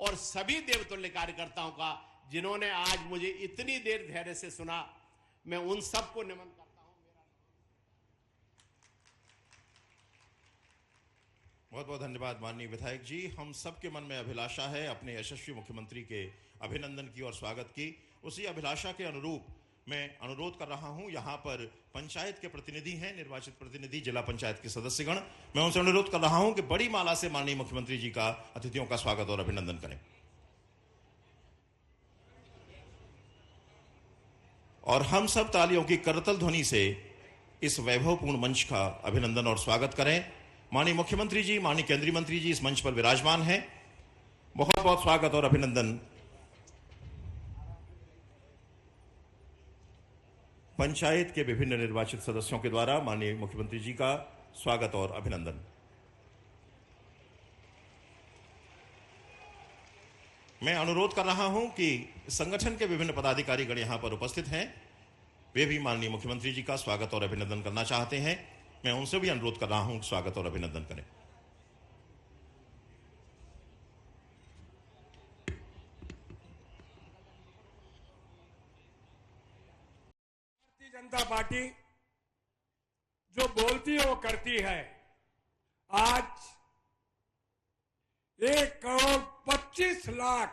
और सभी देवतुल्य कार्यकर्ताओं का, जिन्होंने आज मुझे इतनी देर धैर्य से सुना, मैं उन सबको नमन करता हूं। बहुत बहुत धन्यवाद माननीय विधायक जी। हम सबके मन में अभिलाषा है अपने यशस्वी मुख्यमंत्री के अभिनंदन की और स्वागत की। उसी अभिलाषा के अनुरूप मैं अनुरोध कर रहा हूं, यहां पर पंचायत के प्रतिनिधि हैं, निर्वाचित प्रतिनिधि, जिला पंचायत के सदस्यगण, मैं उनसे अनुरोध कर रहा हूं कि बड़ी माला से माननीय मुख्यमंत्री जी का अतिथियों का स्वागत और अभिनंदन करें। और हम सब तालियों की करतल ध्वनि से इस वैभवपूर्ण मंच का अभिनंदन और स्वागत करें। माननीय मुख्यमंत्री जी, माननीय केंद्रीय मंत्री जी इस मंच पर विराजमान हैं। बहुत बहुत स्वागत और अभिनंदन। पंचायत के विभिन्न निर्वाचित सदस्यों के द्वारा माननीय मुख्यमंत्री जी का स्वागत और अभिनंदन। मैं अनुरोध कर रहा हूं कि संगठन के विभिन्न पदाधिकारी गण यहां पर उपस्थित हैं, वे भी माननीय मुख्यमंत्री जी का स्वागत और अभिनंदन करना चाहते हैं। मैं उनसे भी अनुरोध कर रहा हूं कि स्वागत और अभिनंदन करें। भारतीय जनता पार्टी जो बोलती है वो करती है। आज 1,25,00,000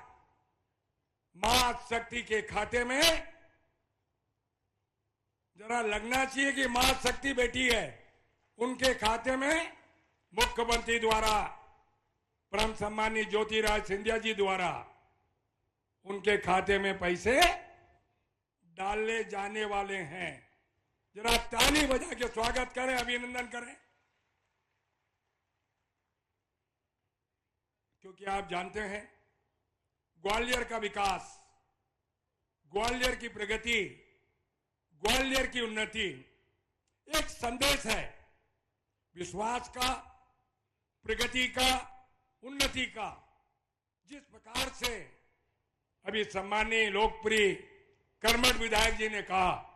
मां शक्ति के खाते में, जरा लगना चाहिए कि मां शक्ति बेटी है, उनके खाते में मुख्यमंत्री द्वारा, परम सम्मानीय ज्योतिरादित्य सिंधिया जी द्वारा उनके खाते में पैसे डालने जाने वाले हैं। जरा ताली बजा के स्वागत करें, अभिनंदन करें। क्योंकि आप जानते हैं ग्वालियर का विकास, ग्वालियर की प्रगति, ग्वालियर की उन्नति एक संदेश है विश्वास का, प्रगति का, उन्नति का। जिस प्रकार से अभी सम्मानीय लोकप्रिय कर्मठ विधायक जी ने कहा,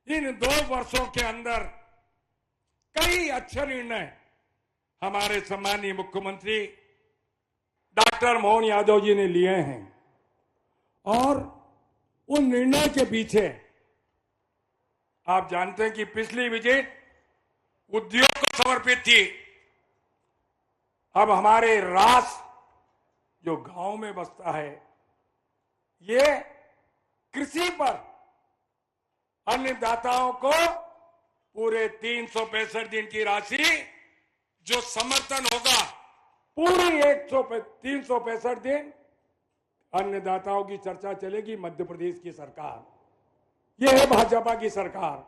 इन 2 वर्षों के अंदर कई अच्छे निर्णय हमारे सम्मानीय मुख्यमंत्री डॉक्टर मोहन यादव जी ने लिए हैं और उन निर्णय के पीछे आप जानते हैं कि पिछली विजिट उद्योग को समर्पित थी। अब हमारे राष्ट्र जो गांव में बसता है, ये कृषि पर अन्नदाताओं को पूरे 365 दिन की राशि जो समर्थन होगा, पूरी 365 दिन अन्नदाताओं की चर्चा चलेगी। मध्य प्रदेश की सरकार, यह है भाजपा की सरकार,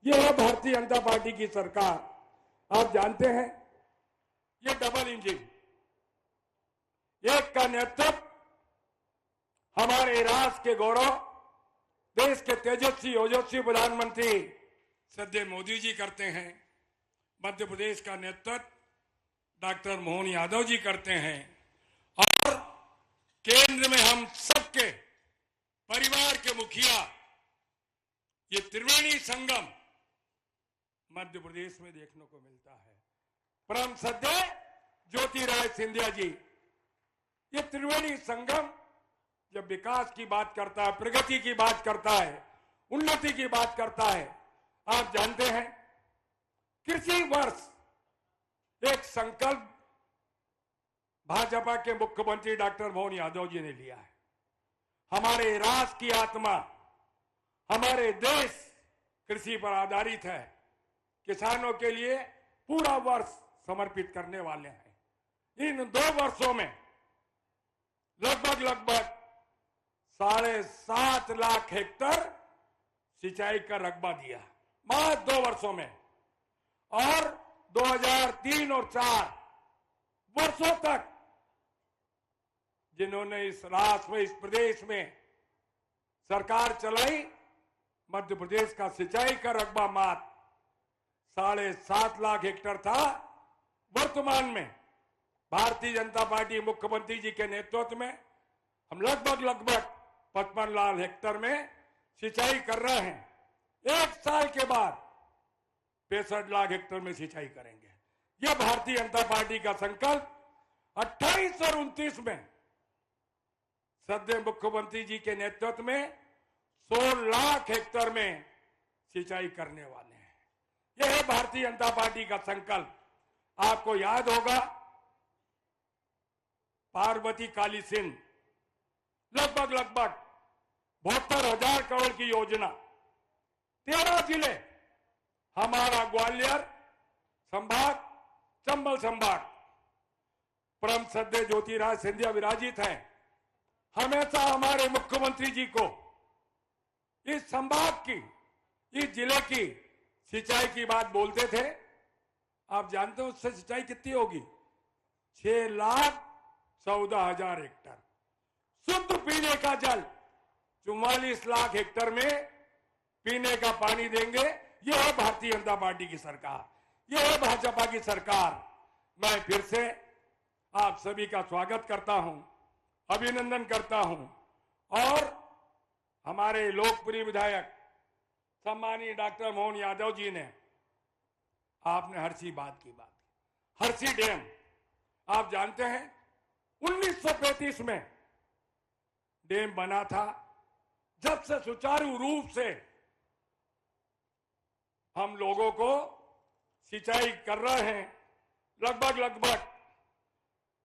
यह है भारतीय जनता पार्टी की सरकार। आप जानते हैं ये डबल इंजन, एक का नेतृत्व हमारे राष्ट्र के गौरव, देश के तेजस्वी ओजस्वी प्रधानमंत्री श्रद्धेय मोदी जी करते हैं। मध्य प्रदेश का नेतृत्व डॉक्टर मोहन यादव जी करते हैं और केंद्र में हम सबके परिवार के मुखिया, ये त्रिवेणी संगम मध्य प्रदेश में देखने को मिलता है। परम श्रद्धेय ज्योतिरादित्य सिंधिया जी, ये त्रिवेणी संगम जब विकास की बात करता है, प्रगति की बात करता है, उन्नति की बात करता है, आप जानते हैं कृषि वर्ष एक संकल्प भाजपा के मुख्यमंत्री डॉक्टर मोहन यादव जी ने लिया है। हमारे राष्ट्र की आत्मा, हमारे देश कृषि पर आधारित है। किसानों के लिए पूरा वर्ष समर्पित करने वाले हैं। इन 2 वर्षों में लगभग 7.5 लाख हेक्टर सिंचाई का रकबा दिया मात्र 2 वर्षों में, और 2003 और 4 वर्षों तक जिन्होंने इस राष्ट्र में, इस प्रदेश में सरकार चलाई, मध्य प्रदेश का सिंचाई का रकबा मात्र 7.5 लाख हेक्टर था। वर्तमान में भारतीय जनता पार्टी मुख्यमंत्री जी के नेतृत्व में हम लगभग 55 लाख हेक्टर में सिंचाई कर रहे हैं। 1 साल के बाद 65 लाख हेक्टर में सिंचाई करेंगे। यह भारतीय जनता पार्टी का संकल्प 28 और 29 में श्रद्धेय मुख्यमंत्री जी के नेतृत्व में 16 लाख हेक्टर में सिंचाई करने वाले हैं। यह है भारतीय जनता पार्टी का संकल्प। आपको याद होगा पार्वती काली सिंध, लगभग 72,000 करोड़ की योजना, 13 जिले, हमारा ग्वालियर संभाग, चंबल संभाग, परम श्रद्धेय ज्योतिरादित्य सिंधिया विराजित है। हमेशा हमारे मुख्यमंत्री जी को इस संभाग की, इस जिले की सिंचाई की बात बोलते थे। आप जानते हो उससे सिंचाई कितनी होगी? 6,14,000 हेक्टर। शुद्ध पीने का जल 44 लाख हेक्टर में पीने का पानी देंगे। यह है भारतीय जनता पार्टी की सरकार, यह है भाजपा की सरकार। मैं फिर से आप सभी का स्वागत करता हूं, अभिनंदन करता हूं। और हमारे लोकप्रिय विधायक सम्मानीय डॉक्टर मोहन यादव जी ने, आपने हर्षी बात की बात, हर्षी डैम आप जानते हैं 1935 में डैम बना था। जब से सुचारू रूप से हम लोगों को सिंचाई कर रहे हैं, लगभग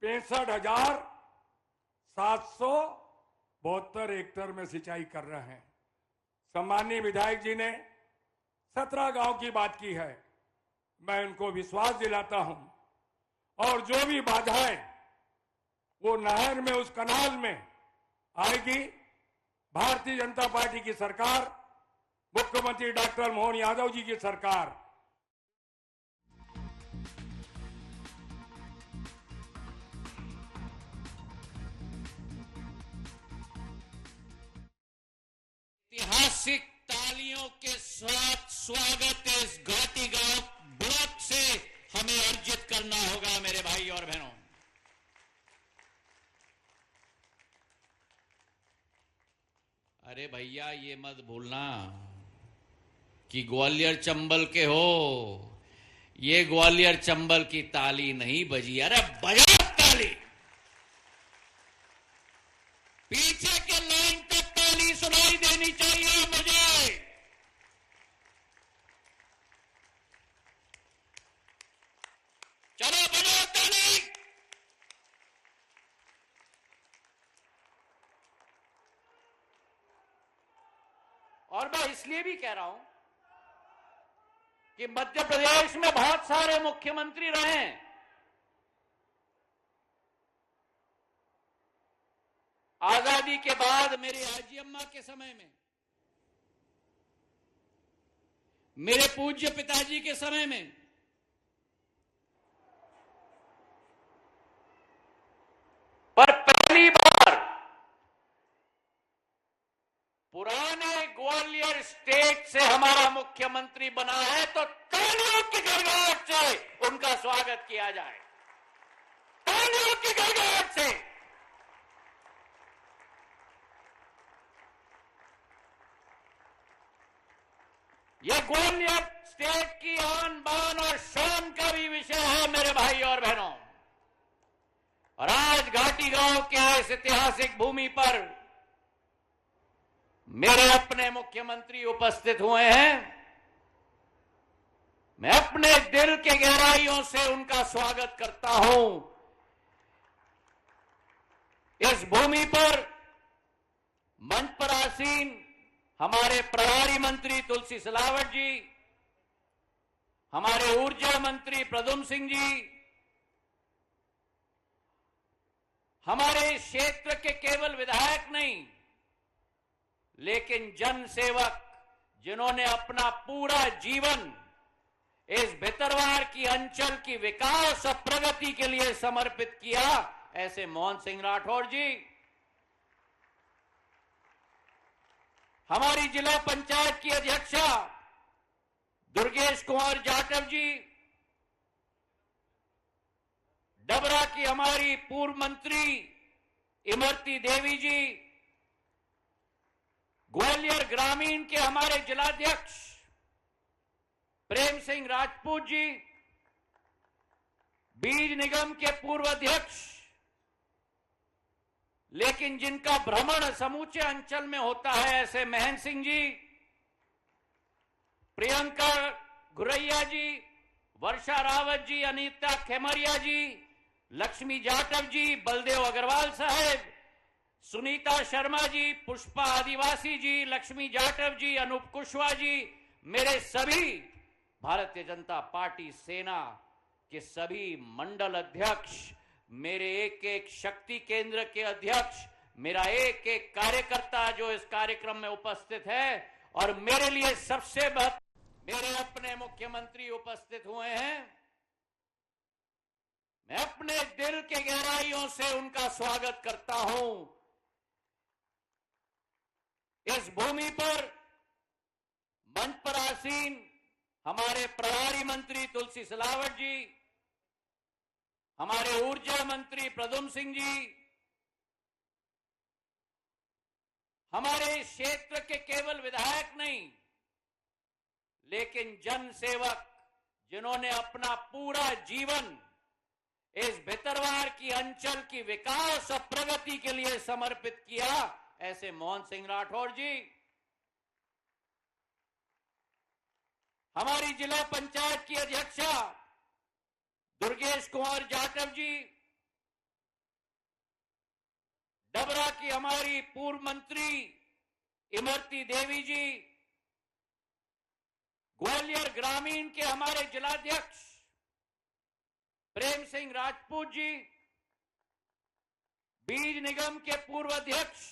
65,772 हेक्टेयर में सिंचाई कर रहे हैं। सम्मानीय विधायक जी ने 17 गांव की बात की है। मैं उनको विश्वास दिलाता हूं, और जो भी बाधाएं वो नहर में, उस कनाल में आएगी, भारतीय जनता पार्टी की सरकार, मुख्यमंत्री डॉक्टर मोहन यादव जी की सरकार ऐतिहासिक तालियों के साथ स्वागत इस घाटी गांव ब्लॉक से हमें अर्जित करना होगा मेरे भाई और बहनों। अरे भैया ये मत भूलना कि ग्वालियर चंबल के हो, ये ग्वालियर चंबल की ताली नहीं बजी। अरे बजा ताली, पीछे के लाइन तक ताली सुनाई देनी चाहिए मुझे। चलो बजाओ ताली। और मैं इसलिए भी कह रहा हूं कि मध्य प्रदेश में बहुत सारे मुख्यमंत्री रहे हैं। आजादी के बाद मेरे हाजी अम्मा के समय में, मेरे पूज्य पिताजी के समय में, पर पहली बार पुराने ग्वालियर स्टेट से हमारा मुख्यमंत्री बना है, तो तालियों की गड़गड़ाहट से उनका स्वागत किया जाए, तालियों की गड़गड़ाहट से। यह ग्वालियर स्टेट की आन बान और शान का भी विषय है मेरे भाई और बहनों। और आज घाटी गांव के इस ऐतिहासिक भूमि पर मेरे अपने मुख्यमंत्री उपस्थित हुए हैं। मैं अपने दिल के गहराइयों से उनका स्वागत करता हूं। इस भूमि पर मंच पर आसीन हमारे प्रभारी मंत्री तुलसी सिलावट जी, हमारे ऊर्जा मंत्री प्रद्युम्न सिंह जी, हमारे क्षेत्र के केवल विधायक नहीं लेकिन जन सेवक, जिन्होंने अपना पूरा जीवन इस भितरवार की अंचल की विकास और प्रगति के लिए समर्पित किया, ऐसे मोहन सिंह राठौर जी, हमारी जिला पंचायत की अध्यक्षा दुर्गेश कुमार जाटव जी, डबरा की हमारी पूर्व मंत्री इमरती देवी जी, ग्वालियर ग्रामीण के हमारे जिलाध्यक्ष प्रेम सिंह राजपूत जी, बीज निगम के पूर्व अध्यक्ष लेकिन जिनका भ्रमण समूचे अंचल में होता है, ऐसे महन सिंह जी, प्रियंका घुरैया जी, वर्षा रावत जी, अनीता खेमरिया जी, लक्ष्मी जाटव जी, बलदेव अग्रवाल साहब, सुनीता शर्मा जी, पुष्पा आदिवासी जी, लक्ष्मी जाटव जी, अनूप कुशवाहा जी, मेरे सभी भारतीय जनता पार्टी सेना के सभी मंडल अध्यक्ष, मेरे एक एक शक्ति केंद्र के अध्यक्ष, मेरा एक एक कार्यकर्ता जो इस कार्यक्रम में उपस्थित है, और मेरे लिए सबसे मेरे अपने मुख्यमंत्री उपस्थित हुए हैं। मैं अपने दिल के गहराइयों से उनका स्वागत करता हूं। इस भूमि पर मंच पर आसीन हमारे प्रभारी मंत्री तुलसी सिलावट जी, हमारे ऊर्जा मंत्री प्रद्युम्न सिंह जी, हमारे इस क्षेत्र के केवल विधायक नहीं लेकिन जन सेवक जिन्होंने अपना पूरा जीवन इस भितरवार की अंचल की विकास और प्रगति के लिए समर्पित किया, ऐसे मोहन सिंह राठौर जी, हमारी जिला पंचायत की अध्यक्षा दुर्गेश कुमार जाटव जी, डबरा की हमारी पूर्व मंत्री इमरती देवी जी, ग्वालियर ग्रामीण के हमारे जिलाध्यक्ष प्रेम सिंह राजपूत जी, बीज निगम के पूर्व अध्यक्ष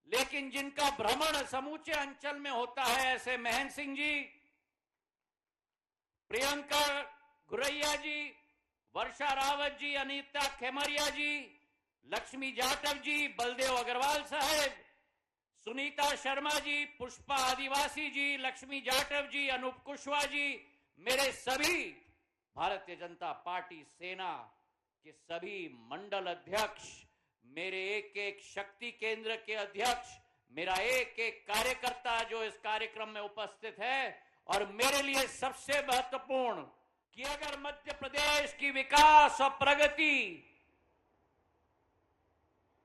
लेकिन जिनका भ्रमण समूचे अंचल में होता है, ऐसे महेंद्र सिंह जी, प्रियंका गुरैया जी, वर्षा रावत जी, अनीता खेमरिया जी, लक्ष्मी जाटव जी, बलदेव अग्रवाल साहब, सुनीता शर्मा जी, पुष्पा आदिवासी जी, लक्ष्मी जाटव जी, अनूप कुशवाहा जी, मेरे सभी भारतीय जनता पार्टी सेना के सभी मंडल अध्यक्ष, मेरे एक एक शक्ति केंद्र के अध्यक्ष, मेरा एक एक कार्यकर्ता जो इस कार्यक्रम में उपस्थित है, और मेरे लिए सबसे महत्वपूर्ण कि अगर मध्य प्रदेश की विकास और प्रगति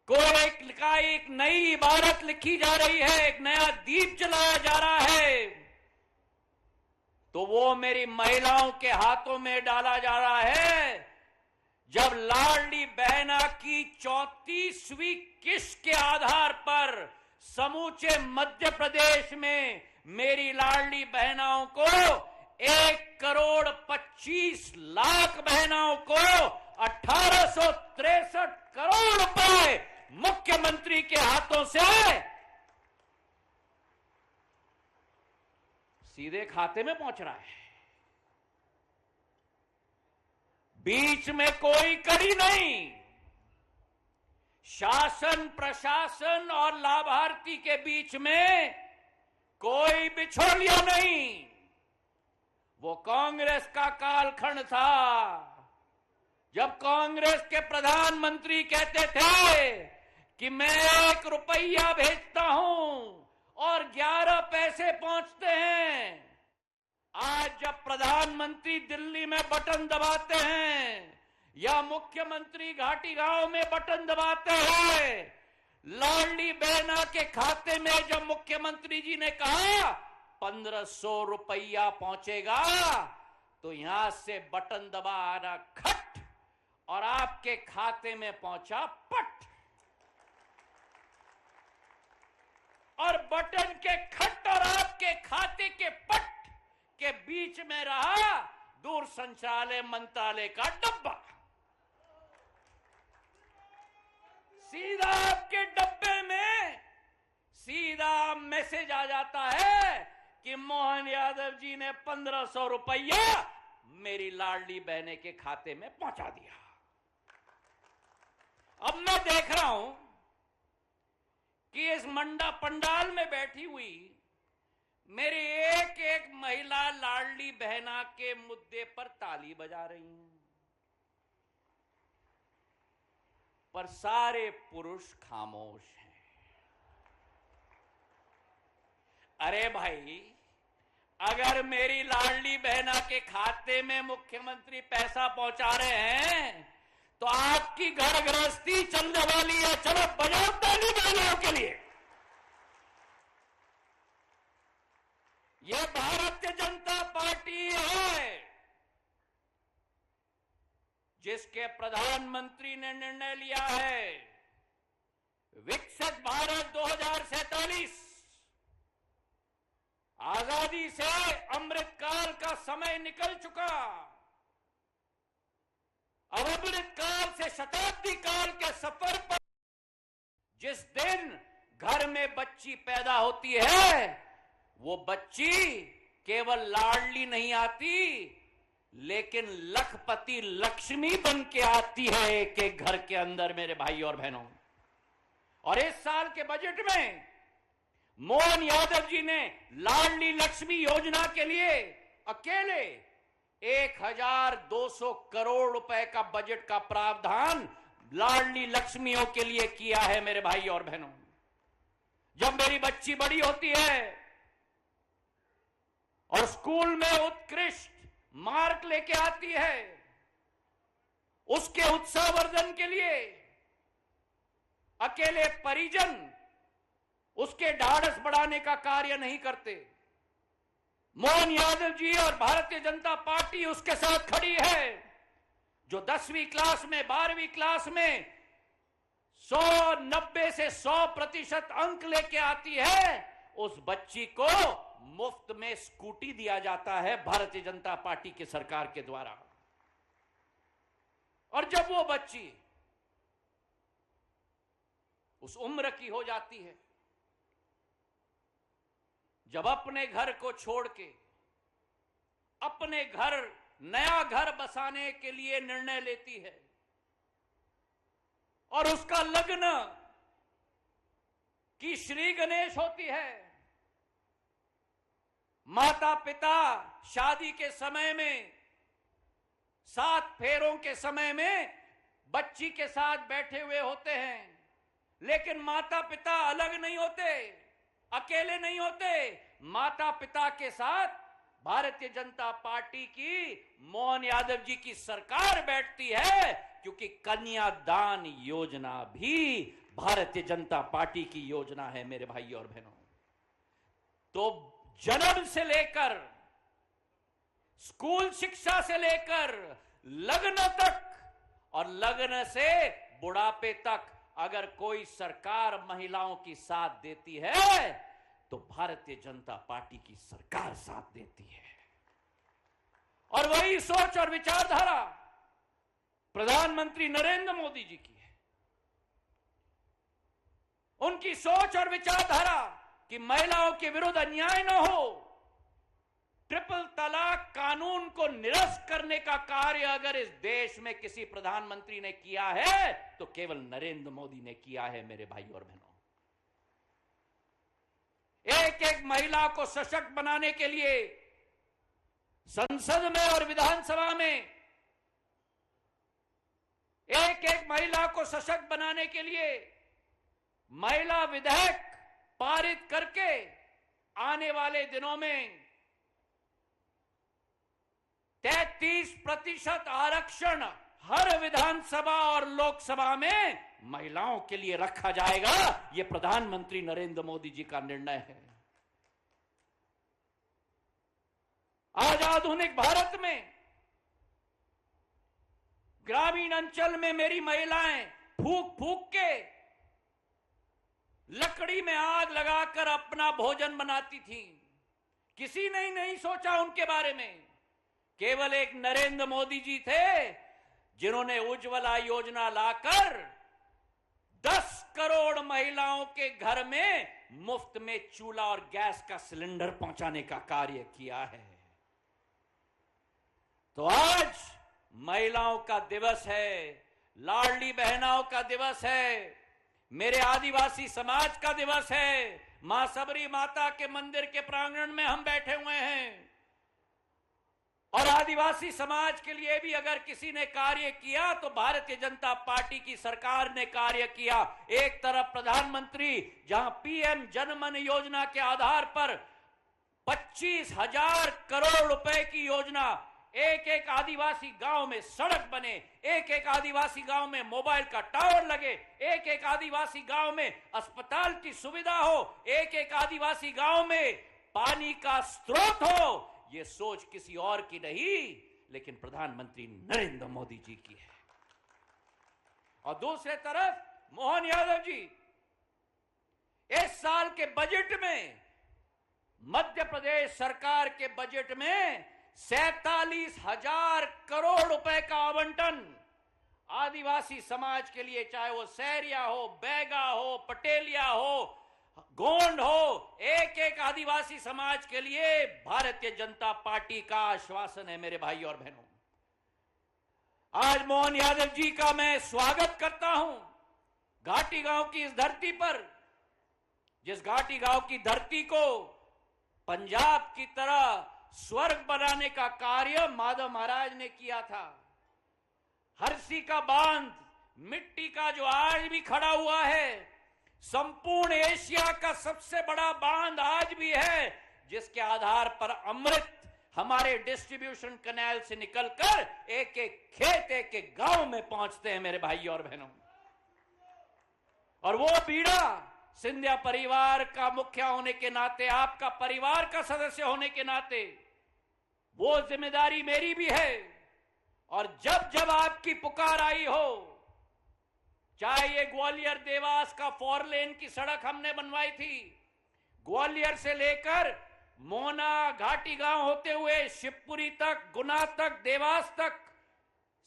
को एक नई इबारत लिखी जा रही है, एक नया दीप जलाया जा रहा है, तो वो मेरी महिलाओं के हाथों में डाला जा रहा है। जब लाडली बहना की 34वीं किस्त के आधार पर समूचे मध्य प्रदेश में मेरी लाडली बहनाओं को 1,25,00,000 बहनाओं को 1863 करोड़ रुपए मुख्यमंत्री के हाथों से सीधे खाते में पहुंच रहा है। बीच में कोई कड़ी नहीं, शासन प्रशासन और लाभार्थी के बीच में कोई बिछोलिया नहीं। वो कांग्रेस का कालखंड था जब कांग्रेस के प्रधानमंत्री कहते थे कि मैं 1 रुपया भेजता हूं और 11 पैसे पहुंचते हैं। आज जब प्रधानमंत्री दिल्ली में बटन दबाते हैं या मुख्यमंत्री घाटी गांव में बटन दबाते हैं, लाडली बहना के खाते में जब मुख्यमंत्री जी ने कहा 1500 रुपया पहुंचेगा, तो यहां से बटन दबाना खट और आपके खाते में पहुंचा पट। और बटन के खट और आपके खाते के पट के बीच में रहा दूरसंचार मंत्रालय का डब्बा। सीधा आपके डब्बे में सीधा मैसेज आ जाता है कि मोहन यादव जी ने 1500 रुपया मेरी लाडली बहने के खाते में पहुंचा दिया। अब मैं देख रहा हूं कि इस पंडाल में बैठी हुई मेरी एक एक महिला लाडली बहना के मुद्दे पर ताली बजा रही हैं, पर सारे पुरुष खामोश हैं। अरे भाई, अगर मेरी लाडली बहना के खाते में मुख्यमंत्री पैसा पहुंचा रहे हैं तो आपकी घर गृहस्थी चलने वाली है। चलो बजाओ ताली बहनों के लिए। यह भारतीय जनता पार्टी है जिसके प्रधानमंत्री ने निर्णय लिया है विकसित भारत 2047। आजादी से अमृत काल का समय निकल चुका, अब अमृत काल से शताब्दी काल के सफर पर जिस दिन घर में बच्ची पैदा होती है, वो बच्ची केवल लाडली नहीं आती, लेकिन लखपति लक्ष्मी बन के आती है एक एक घर के अंदर, मेरे भाई और बहनों। और इस साल के बजट में मोहन यादव जी ने लाडली लक्ष्मी योजना के लिए अकेले 1200 करोड़ रुपए का बजट का प्रावधान लाडली लक्ष्मियों के लिए किया है मेरे भाई और बहनों। जब मेरी बच्ची बड़ी होती है और स्कूल में उत्कृष्ट मार्क लेके आती है, उसके उत्साहवर्धन के लिए अकेले परिजन उसके ढाढ़स बढ़ाने का कार्य नहीं करते। मोहन यादव जी और भारतीय जनता पार्टी उसके साथ खड़ी है। जो 10वीं क्लास में 12वीं क्लास में 90 से 100% अंक लेके आती है, उस बच्ची को मुफ्त में स्कूटी दिया जाता है भारतीय जनता पार्टी की सरकार के द्वारा। और जब वो बच्ची उस उम्र की हो जाती है, जब अपने घर को छोड़ के अपने घर नया घर बसाने के लिए निर्णय लेती है और उसका लग्न की श्री गणेश होती है, माता पिता शादी के समय में 7 फेरों के समय में बच्ची के साथ बैठे हुए होते हैं, लेकिन माता पिता अलग नहीं होते, अकेले नहीं होते। माता पिता के साथ भारतीय जनता पार्टी की मोहन यादव जी की सरकार बैठती है, क्योंकि कन्यादान योजना भी भारतीय जनता पार्टी की योजना है मेरे भाई और बहनों। तो जन्म से लेकर स्कूल शिक्षा से लेकर लग्न तक और लग्न से बुढ़ापे तक अगर कोई सरकार महिलाओं की साथ देती है तो भारतीय जनता पार्टी की सरकार साथ देती है। और वही सोच और विचारधारा प्रधानमंत्री नरेंद्र मोदी जी की है। उनकी सोच और विचारधारा कि महिलाओं के विरुद्ध अन्याय न हो, ट्रिपल तलाक कानून को निरस्त करने का कार्य अगर इस देश में किसी प्रधानमंत्री ने किया है तो केवल नरेंद्र मोदी ने किया है मेरे भाई और बहनों। एक एक महिला को सशक्त बनाने के लिए संसद में और विधानसभा में एक एक महिला को सशक्त बनाने के लिए महिला विधेयक पारित करके आने वाले दिनों में 33% आरक्षण हर विधानसभा और लोकसभा में महिलाओं के लिए रखा जाएगा। यह प्रधानमंत्री नरेंद्र मोदी जी का निर्णय है। आज आधुनिक भारत में ग्रामीण अंचल में मेरी महिलाएं फूंक फूंक के लकड़ी में आग लगाकर अपना भोजन बनाती थीं। किसी ने नहीं सोचा उनके बारे में। केवल एक नरेंद्र मोदी जी थे जिन्होंने उज्ज्वला योजना लाकर 10 करोड़ महिलाओं के घर में मुफ्त में चूल्हा और गैस का सिलेंडर पहुंचाने का कार्य किया है। तो आज महिलाओं का दिवस है, लाडली बहनाओं का दिवस है, मेरे आदिवासी समाज का दिवस है। मां सबरी माता के मंदिर के प्रांगण में हम बैठे हुए हैं और आदिवासी समाज के लिए भी अगर किसी ने कार्य किया तो भारतीय जनता पार्टी की सरकार ने कार्य किया। एक तरफ प्रधानमंत्री जहां पीएम जनमन योजना के आधार पर 25,000 करोड़ रुपए की योजना, एक एक आदिवासी गांव में सड़क बने, एक एक आदिवासी गांव में मोबाइल का टावर लगे, एक एक आदिवासी गांव में अस्पताल की सुविधा हो, एक एक आदिवासी गांव में पानी का स्रोत हो। ये सोच किसी और की नहीं, लेकिन प्रधानमंत्री नरेंद्र मोदी जी की है। और दूसरे तरफ मोहन यादव जी इस साल के बजट में, मध्य प्रदेश सरकार के बजट में 47,000 करोड़ रुपए का आवंटन आदिवासी समाज के लिए, चाहे वो सहरिया हो, बैगा हो, पटेलिया हो, गोंड हो, एक एक आदिवासी समाज के लिए भारतीय जनता पार्टी का आश्वासन है मेरे भाई और बहनों। आज मोहन यादव जी का मैं स्वागत करता हूं घाटी गांव की इस धरती पर, जिस घाटी गांव की धरती को पंजाब की तरह स्वर्ग बनाने का कार्य माधव महाराज ने किया था। हरसी का बांध मिट्टी का जो आज भी खड़ा हुआ है, संपूर्ण एशिया का सबसे बड़ा बांध आज भी है, जिसके आधार पर अमृत हमारे डिस्ट्रीब्यूशन कैनाल से निकलकर एक एक खेत, एक एक गांव में पहुंचते हैं मेरे भाइयों और बहनों। और वो बीड़ा सिंधिया परिवार का मुखिया होने के नाते, आपका परिवार का सदस्य होने के नाते, वो जिम्मेदारी मेरी भी है। और जब जब आपकी पुकार आई हो, चाहे ये ग्वालियर देवास का 4 लेन की सड़क हमने बनवाई थी, ग्वालियर से लेकर मोना घाटी गांव होते हुए शिवपुरी तक, गुना तक, देवास तक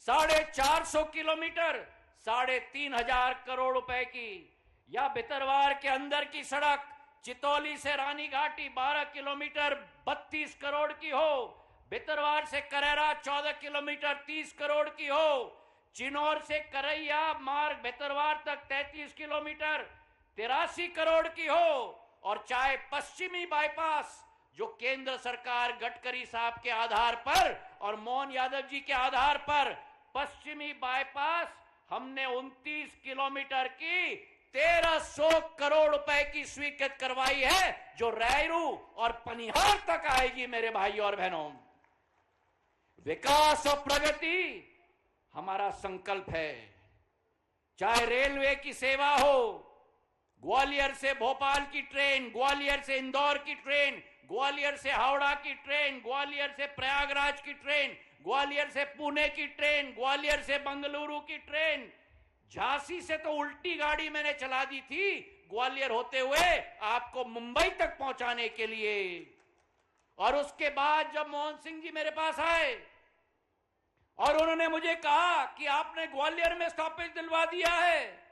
450 किलोमीटर 3,500 करोड़ रुपए की, या भितरवार के अंदर की सड़क चितौली से रानी घाटी 12 किलोमीटर 32 करोड़ की हो, भितरवार से करेरा 14 किलोमीटर 30 करोड़ की हो, चिनौर से करैया मार्ग भितरवार तक 33 किलोमीटर 83 करोड़ की हो, और चाहे पश्चिमी बाईपास जो केंद्र सरकार गडकरी साहब के आधार पर और मोहन यादव जी के आधार पर पश्चिमी बाईपास हमने 29 किलोमीटर की 1,300 करोड़ रुपए की स्वीकृत करवाई है, जो रैरू और पनिहार तक आएगी मेरे भाइयों और बहनों। विकास और प्रगति हमारा संकल्प है। चाहे रेलवे की सेवा हो, ग्वालियर से भोपाल की ट्रेन, ग्वालियर से इंदौर की ट्रेन, ग्वालियर से हावड़ा की ट्रेन, ग्वालियर से प्रयागराज की ट्रेन, ग्वालियर से पुणे की ट्रेन, ग्वालियर से बंगलुरु की ट्रेन, झांसी से तो उल्टी गाड़ी मैंने चला दी थी ग्वालियर होते हुए आपको मुंबई तक पहुंचाने के लिए। और उसके बाद जब मोहन सिंह जी मेरे पास आए और उन्होंने मुझे कहा कि आपने ग्वालियर में स्टॉपेज दिलवा दिया है,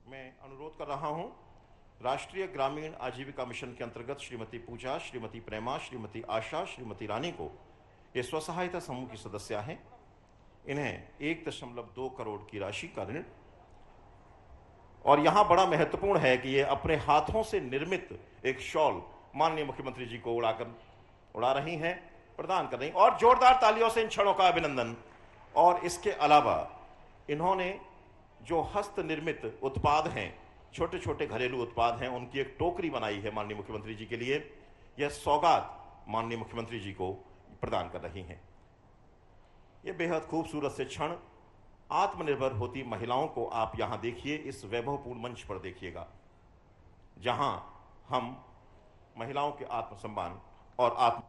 मैं अनुरोध कर रहा हूं, राष्ट्रीय ग्रामीण आजीविका मिशन के अंतर्गत श्रीमती पूजा, श्रीमती प्रेमा, श्रीमती आशा, श्रीमती रानी को, ये स्वसहायता समूह की सदस्य हैं, इन्हें 1.2 करोड़ की राशि का ऋण, और यहां बड़ा महत्वपूर्ण है कि ये अपने हाथों से निर्मित एक शॉल माननीय मुख्यमंत्री जी को उड़ा रही हैं, प्रदान कर रही, और जोरदार तालियों से इन क्षणों का अभिनंदन। और इसके अलावा इन्होंने जो हस्त निर्मित उत्पाद हैं, छोटे छोटे घरेलू उत्पाद हैं, उनकी एक टोकरी बनाई है माननीय मुख्यमंत्री जी के लिए। यह सौगात माननीय मुख्यमंत्री जी को प्रदान कर रही हैं। यह बेहद खूबसूरत से क्षण आत्मनिर्भर होती महिलाओं को आप यहां देखिए, इस वैभवपूर्ण मंच पर देखिएगा, जहां हम महिलाओं के आत्मसम्मान और आत्म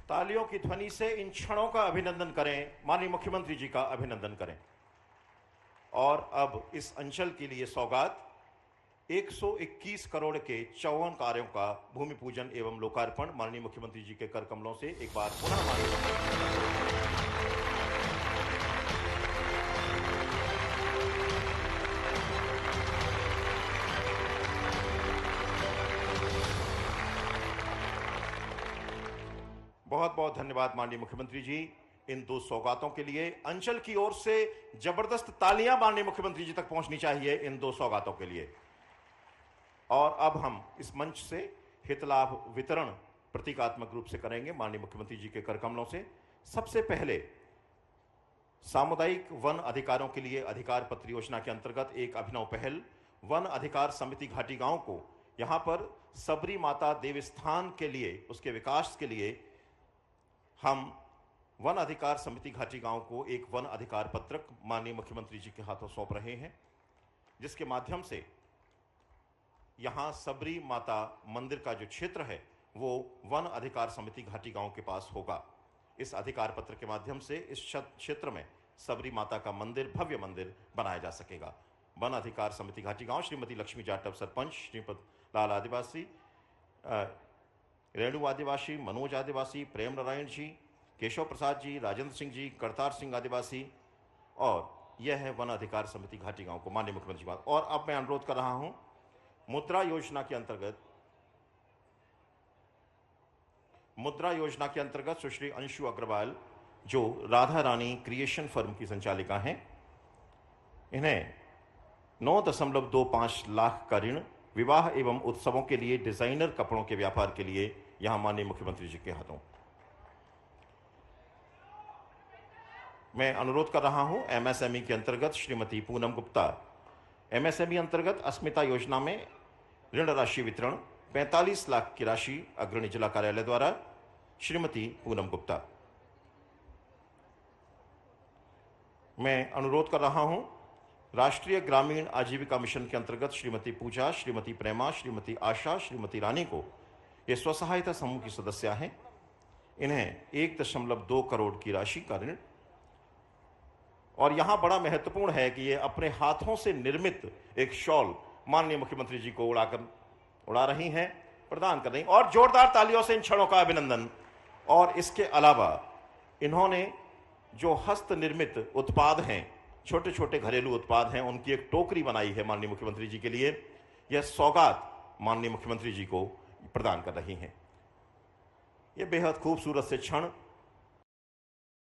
तालियों की ध्वनि से इन क्षणों का अभिनंदन करें, माननीय मुख्यमंत्री जी का अभिनंदन करें। और अब इस अंचल के लिए सौगात 121 करोड़ के 54 कार्यों का भूमि पूजन एवं लोकार्पण माननीय मुख्यमंत्री जी के कर कमलों से एक बार पुनः माननीय बहुत बहुत धन्यवाद माननीय मुख्यमंत्री जी इन 2 सौगातों के लिए। अंचल की ओर से जबरदस्त तालियां माननीय मुख्यमंत्री जी तक पहुंचनी चाहिए इन 2 सौगातों के लिए। और अब हम इस मंच से हित लाभ वितरण प्रतीकात्मक रूप से करेंगे माननीय मुख्यमंत्री जी के कर कमलों से। सबसे पहले सामुदायिक वन अधिकारों के लिए अधिकार पत्र योजना के अंतर्गत एक अभिनव पहल वन अधिकार समिति घाटी गांव को यहां पर सबरी माता देवस्थान के लिए, उसके विकास के लिए हम वन अधिकार समिति घाटी गांव को एक वन अधिकार पत्रक माननीय मुख्यमंत्री जी के हाथों सौंप रहे हैं, जिसके माध्यम से यहां सबरी माता मंदिर का जो क्षेत्र है वो वन अधिकार समिति घाटी गांव के पास होगा। इस अधिकार पत्र के माध्यम से इस क्षेत्र में सबरी माता का मंदिर, भव्य मंदिर बनाया जा सकेगा। वन अधिकार समिति घाटी गांव श्रीमती लक्ष्मी जाटव सरपंच, श्रीपद लाल आदिवासी, रेणु आदिवासी, मनोज आदिवासी, प्रेम नारायण जी, केशव प्रसाद जी, राजेंद्र सिंह जी, करतार सिंह आदिवासी, और यह है वन अधिकार समिति घाटी गांव को माननीय मुख्यमंत्री बात। और अब मैं अनुरोध कर रहा हूं, मुद्रा योजना के अंतर्गत सुश्री अंशु अग्रवाल, जो राधा रानी क्रिएशन फर्म की संचालिका हैं, इन्हें 9.25 लाख का ऋण विवाह एवं उत्सवों के लिए डिजाइनर कपड़ों के व्यापार के लिए यहां माननीय मुख्यमंत्री जी के हाथों। मैं अनुरोध कर रहा हूं एमएसएमई के अंतर्गत श्रीमती पूनम गुप्ता, एमएसएमई अंतर्गत अस्मिता योजना में ऋण राशि वितरण 45 लाख की राशि अग्रणी जिला कार्यालय द्वारा श्रीमती पूनम गुप्ता। मैं अनुरोध कर रहा हूं राष्ट्रीय ग्रामीण आजीविका मिशन के अंतर्गत श्रीमती पूजा, श्रीमती प्रेमा, श्रीमती आशा, श्रीमती रानी को, ये स्वसहायता समूह की सदस्य हैं, इन्हें 1.2 करोड़ की राशि का ऋण। और यहां बड़ा महत्वपूर्ण है कि ये अपने हाथों से निर्मित एक शॉल माननीय मुख्यमंत्री जी को उड़ा रही हैं, प्रदान कर रही हैं, और जोरदार तालियों से इन क्षणों का अभिनंदन। और इसके अलावा इन्होंने जो हस्त निर्मित उत्पाद हैं, छोटे छोटे घरेलू उत्पाद हैं, उनकी एक टोकरी बनाई है माननीय मुख्यमंत्री जी के लिए। यह सौगात माननीय मुख्यमंत्री जी को प्रदान कर रही हैं। यह बेहद खूबसूरत से क्षण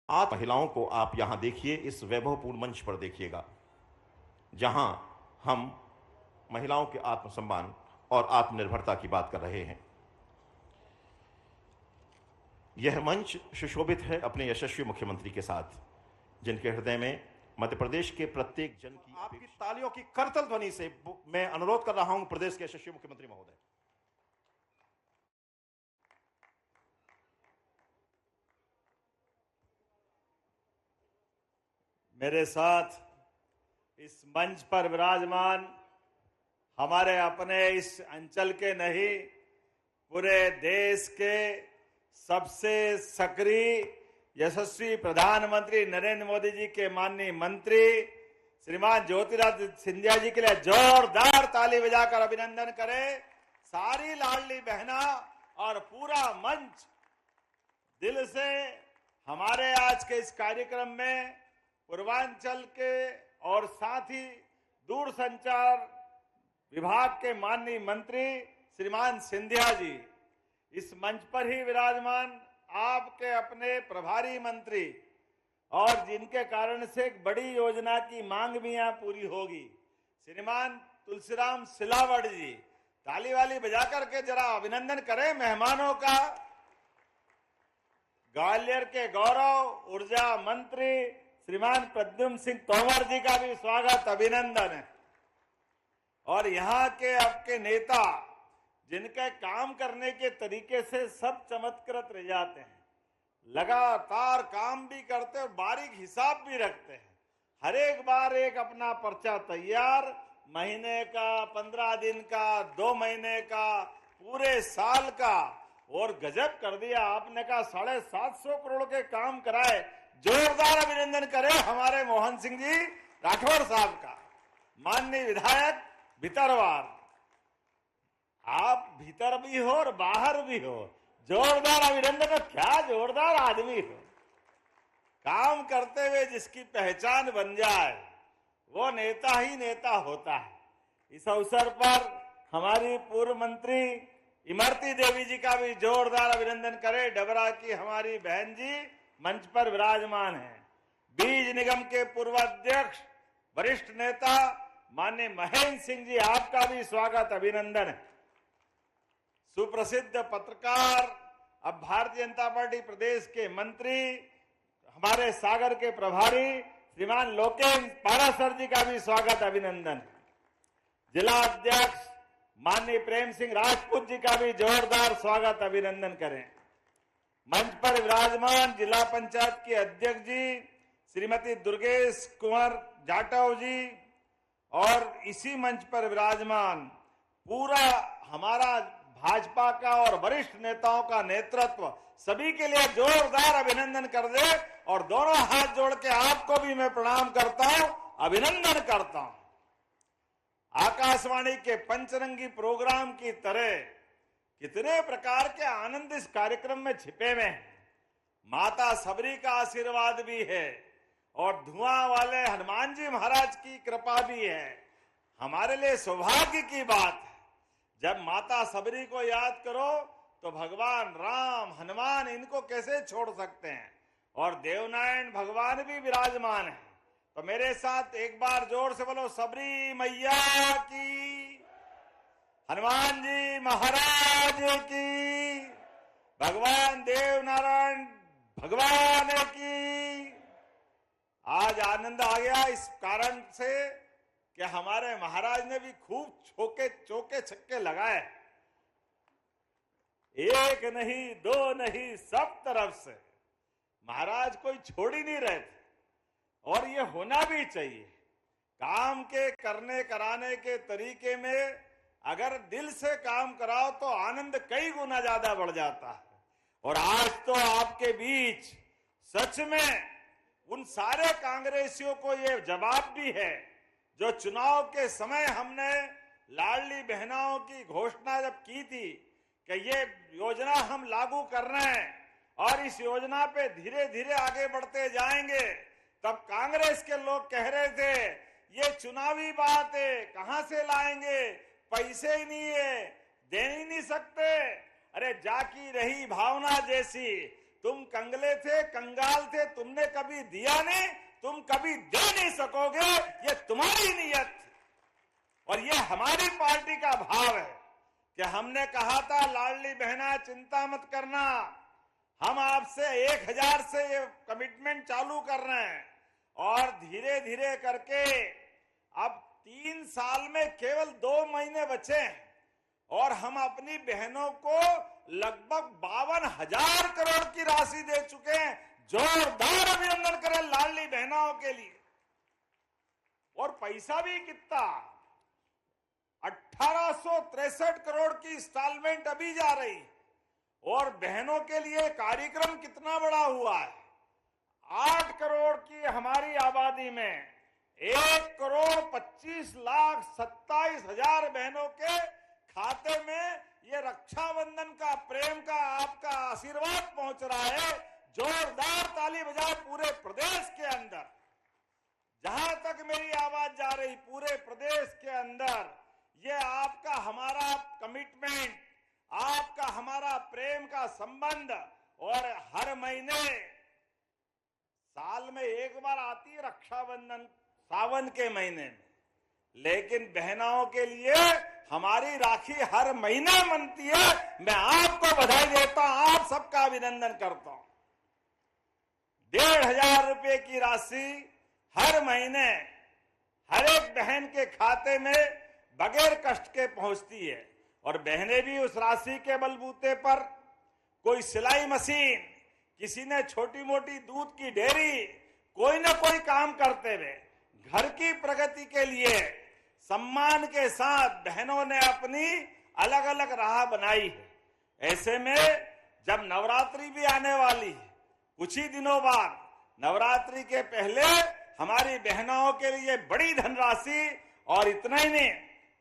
आप महिलाओं को आप यहां देखिए, इस वैभवपूर्ण मंच पर देखिएगा, जहां हम महिलाओं के आत्मसम्मान और आत्मनिर्भरता की बात कर रहे हैं। यह मंच सुशोभित है अपने यशस्वी मुख्यमंत्री के साथ, जिनके हृदय में मध्य प्रदेश के प्रत्येक जन की आपकी तालियों की करतल ध्वनि से मैं अनुरोध कर रहा हूं प्रदेश के यशस्वी मुख्यमंत्री महोदय। मेरे साथ इस मंच पर विराजमान हमारे अपने इस अंचल के नहीं, पूरे देश के सबसे सक्रिय यशस्वी प्रधानमंत्री नरेंद्र मोदी जी के माननीय मंत्री श्रीमान ज्योतिरादित्य सिंधिया जी के लिए जोरदार ताली बजाकर अभिनंदन करें। सारी लाडली बहना और पूरा मंच दिल से हमारे आज के इस कार्यक्रम में पूर्वांचल के और साथ ही दूरसंचार विभाग के माननीय मंत्री श्रीमान सिंधिया जी, इस मंच पर ही विराजमान आपके अपने प्रभारी मंत्री, और जिनके कारण से एक बड़ी योजना की मांग भी यहां पूरी होगी, श्रीमान तुलसीराम सिलावट जी। ताली वाली बजा करके जरा अभिनंदन करें मेहमानों का। ग्वालियर के गौरव ऊर्जा मंत्री श्रीमान प्रद्युम्न सिंह तोमर जी का भी स्वागत, अभिनंदन है। और यहाँ के आपके नेता, जिनके काम करने के तरीके से सब चमत्कृत रह जाते हैं, लगातार काम भी करते और बारीक हिसाब भी रखते हैं। हर एक बार एक अपना पर्चा तैयार, महीने का, 15 दिन का, 2 महीने का, पूरे साल का, और गजब कर दिया आपने कहा 750 करोड़ के काम कराए। जोरदार अभिनंदन करें हमारे मोहन सिंह जी राठौर साहब का, माननीय विधायक भितरवार। आप भीतर भी हो और बाहर भी हो, जोरदार अभिनंदन। क्या जोरदार आदमी हो, काम करते हुए जिसकी पहचान बन जाए वो नेता ही नेता होता है। इस अवसर पर हमारी पूर्व मंत्री इमरती देवी जी का भी जोरदार अभिनंदन करें। डबरा की हमारी बहन जी मंच पर विराजमान हैं। बीज निगम के पूर्व अध्यक्ष वरिष्ठ नेता माननीय महेंद्र सिंह जी, आपका भी स्वागत, अभिनंदन है। सुप्रसिद्ध पत्रकार, अब भारतीय जनता पार्टी प्रदेश के मंत्री, हमारे सागर के प्रभारी श्रीमान लोकेश पारासर जी का भी स्वागत अभिनंदन। जिला अध्यक्ष माननीय प्रेम सिंह राजपूत जी का भी जोरदार स्वागत अभिनंदन करें। मंच पर विराजमान जिला पंचायत के अध्यक्ष जी श्रीमती दुर्गेश कुंवर जाटव जी और इसी मंच पर विराजमान पूरा हमारा भाजपा का और वरिष्ठ नेताओं का नेतृत्व, सभी के लिए जोरदार अभिनंदन कर दे। और दोनों हाथ जोड़ के आपको भी मैं प्रणाम करता हूं, अभिनंदन करता हूं। आकाशवाणी के पंचरंगी प्रोग्राम की तरह कितने प्रकार के आनंद इस कार्यक्रम में छिपे हुए हैं। माता सबरी का आशीर्वाद भी है और धुआं वाले हनुमान जी महाराज की कृपा भी है। हमारे लिए सौभाग्य की बात है, जब माता सबरी को याद करो तो भगवान राम, हनुमान, इनको कैसे छोड़ सकते हैं। और देवनारायण भगवान भी विराजमान है। तो मेरे साथ एक बार जोर से बोलो, सबरी मैया की, हनुमान जी महाराज की, भगवान देवनारायण भगवान की। आज आनंद आ गया इस कारण से कि हमारे महाराज ने भी खूब चौके छक्के लगाए। एक नहीं, दो नहीं, सब तरफ से महाराज कोई छोड़ ही नहीं रहे थे। और ये होना भी चाहिए। काम के करने कराने के तरीके में अगर दिल से काम कराओ तो आनंद कई गुना ज्यादा बढ़ जाता है। और आज तो आपके बीच सच में उन सारे कांग्रेसियों को ये जवाब भी है जो चुनाव के समय हमने लाडली बहनाओं की घोषणा जब की थी कि ये योजना हम लागू कर रहे हैं और इस योजना पे धीरे धीरे आगे बढ़ते जाएंगे, तब कांग्रेस के लोग कह रहे थे ये चुनावी बात है, कहां से लाएंगे, पैसे ही नहीं है, दे ही नहीं सकते। अरे जाकी रही भावना जैसी, तुम कंगले थे, कंगाल थे, तुमने कभी दिया नहीं, तुम कभी दे नहीं सकोगे, ये तुम्हारी नीयत। और ये हमारी पार्टी का भाव है कि हमने कहा था लाडली बहना चिंता मत करना, हम आपसे 1000 से ये कमिटमेंट चालू कर रहे हैं और धीरे धीरे करके अब 3 साल में केवल 2 महीने बचे हैं और हम अपनी बहनों को लगभग 52,000 करोड़ की राशि दे चुके हैं। जोरदार अभिनंदन करें लाडली बहनों के लिए। और पैसा भी कितना, 1863 करोड़ की इंस्टॉलमेंट अभी जा रही। और बहनों के लिए कार्यक्रम कितना बड़ा हुआ है, 8 करोड़ की हमारी आबादी में 1,25,27,000 बहनों के खाते में ये रक्षाबंधन का, प्रेम का, आपका आशीर्वाद पहुंच रहा है। जोरदार ताली बजाए पूरे प्रदेश के अंदर। जहां तक मेरी आवाज जा रही, पूरे प्रदेश के अंदर ये आपका हमारा कमिटमेंट, आपका हमारा प्रेम का संबंध। और हर महीने, साल में एक बार आती है रक्षाबंधन, सावन के महीने में, लेकिन बहनों के लिए हमारी राखी हर महीने बनती है। मैं आपको बधाई देता हूं, आप सबका अभिनंदन करता हूं। 1,500 रुपए की राशि हर महीने हर एक बहन के खाते में बगैर कष्ट के पहुंचती है। और बहनें भी उस राशि के बलबूते पर, कोई सिलाई मशीन, किसी ने छोटी मोटी दूध की डेयरी, कोई ना कोई काम करते हुए घर की प्रगति के लिए सम्मान के साथ बहनों ने अपनी अलग अलग राह बनाई है। ऐसे में जब नवरात्रि भी आने वाली है, कुछ ही दिनों बाद, नवरात्रि के पहले हमारी बहनों के लिए बड़ी धनराशि। और इतना ही नहीं,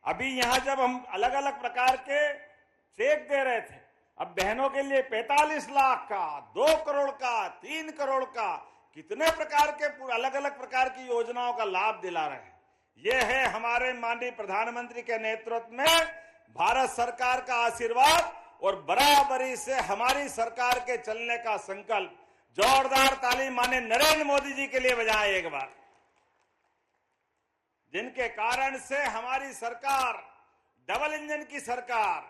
अभी यहां जब हम अलग अलग प्रकार के चेक दे रहे थे, अब बहनों के लिए 45 लाख का, 2 करोड़ का, 3 करोड़ का, कितने प्रकार के अलग अलग प्रकार की योजनाओं का लाभ दिला रहे हैं। ये है हमारे माननीय प्रधानमंत्री के नेतृत्व में भारत सरकार का आशीर्वाद और बराबरी से हमारी सरकार के चलने का संकल्प। जोरदार ताली माननीय नरेंद्र मोदी जी के लिए बजाएं एक बार, जिनके कारण से हमारी सरकार डबल इंजन की सरकार,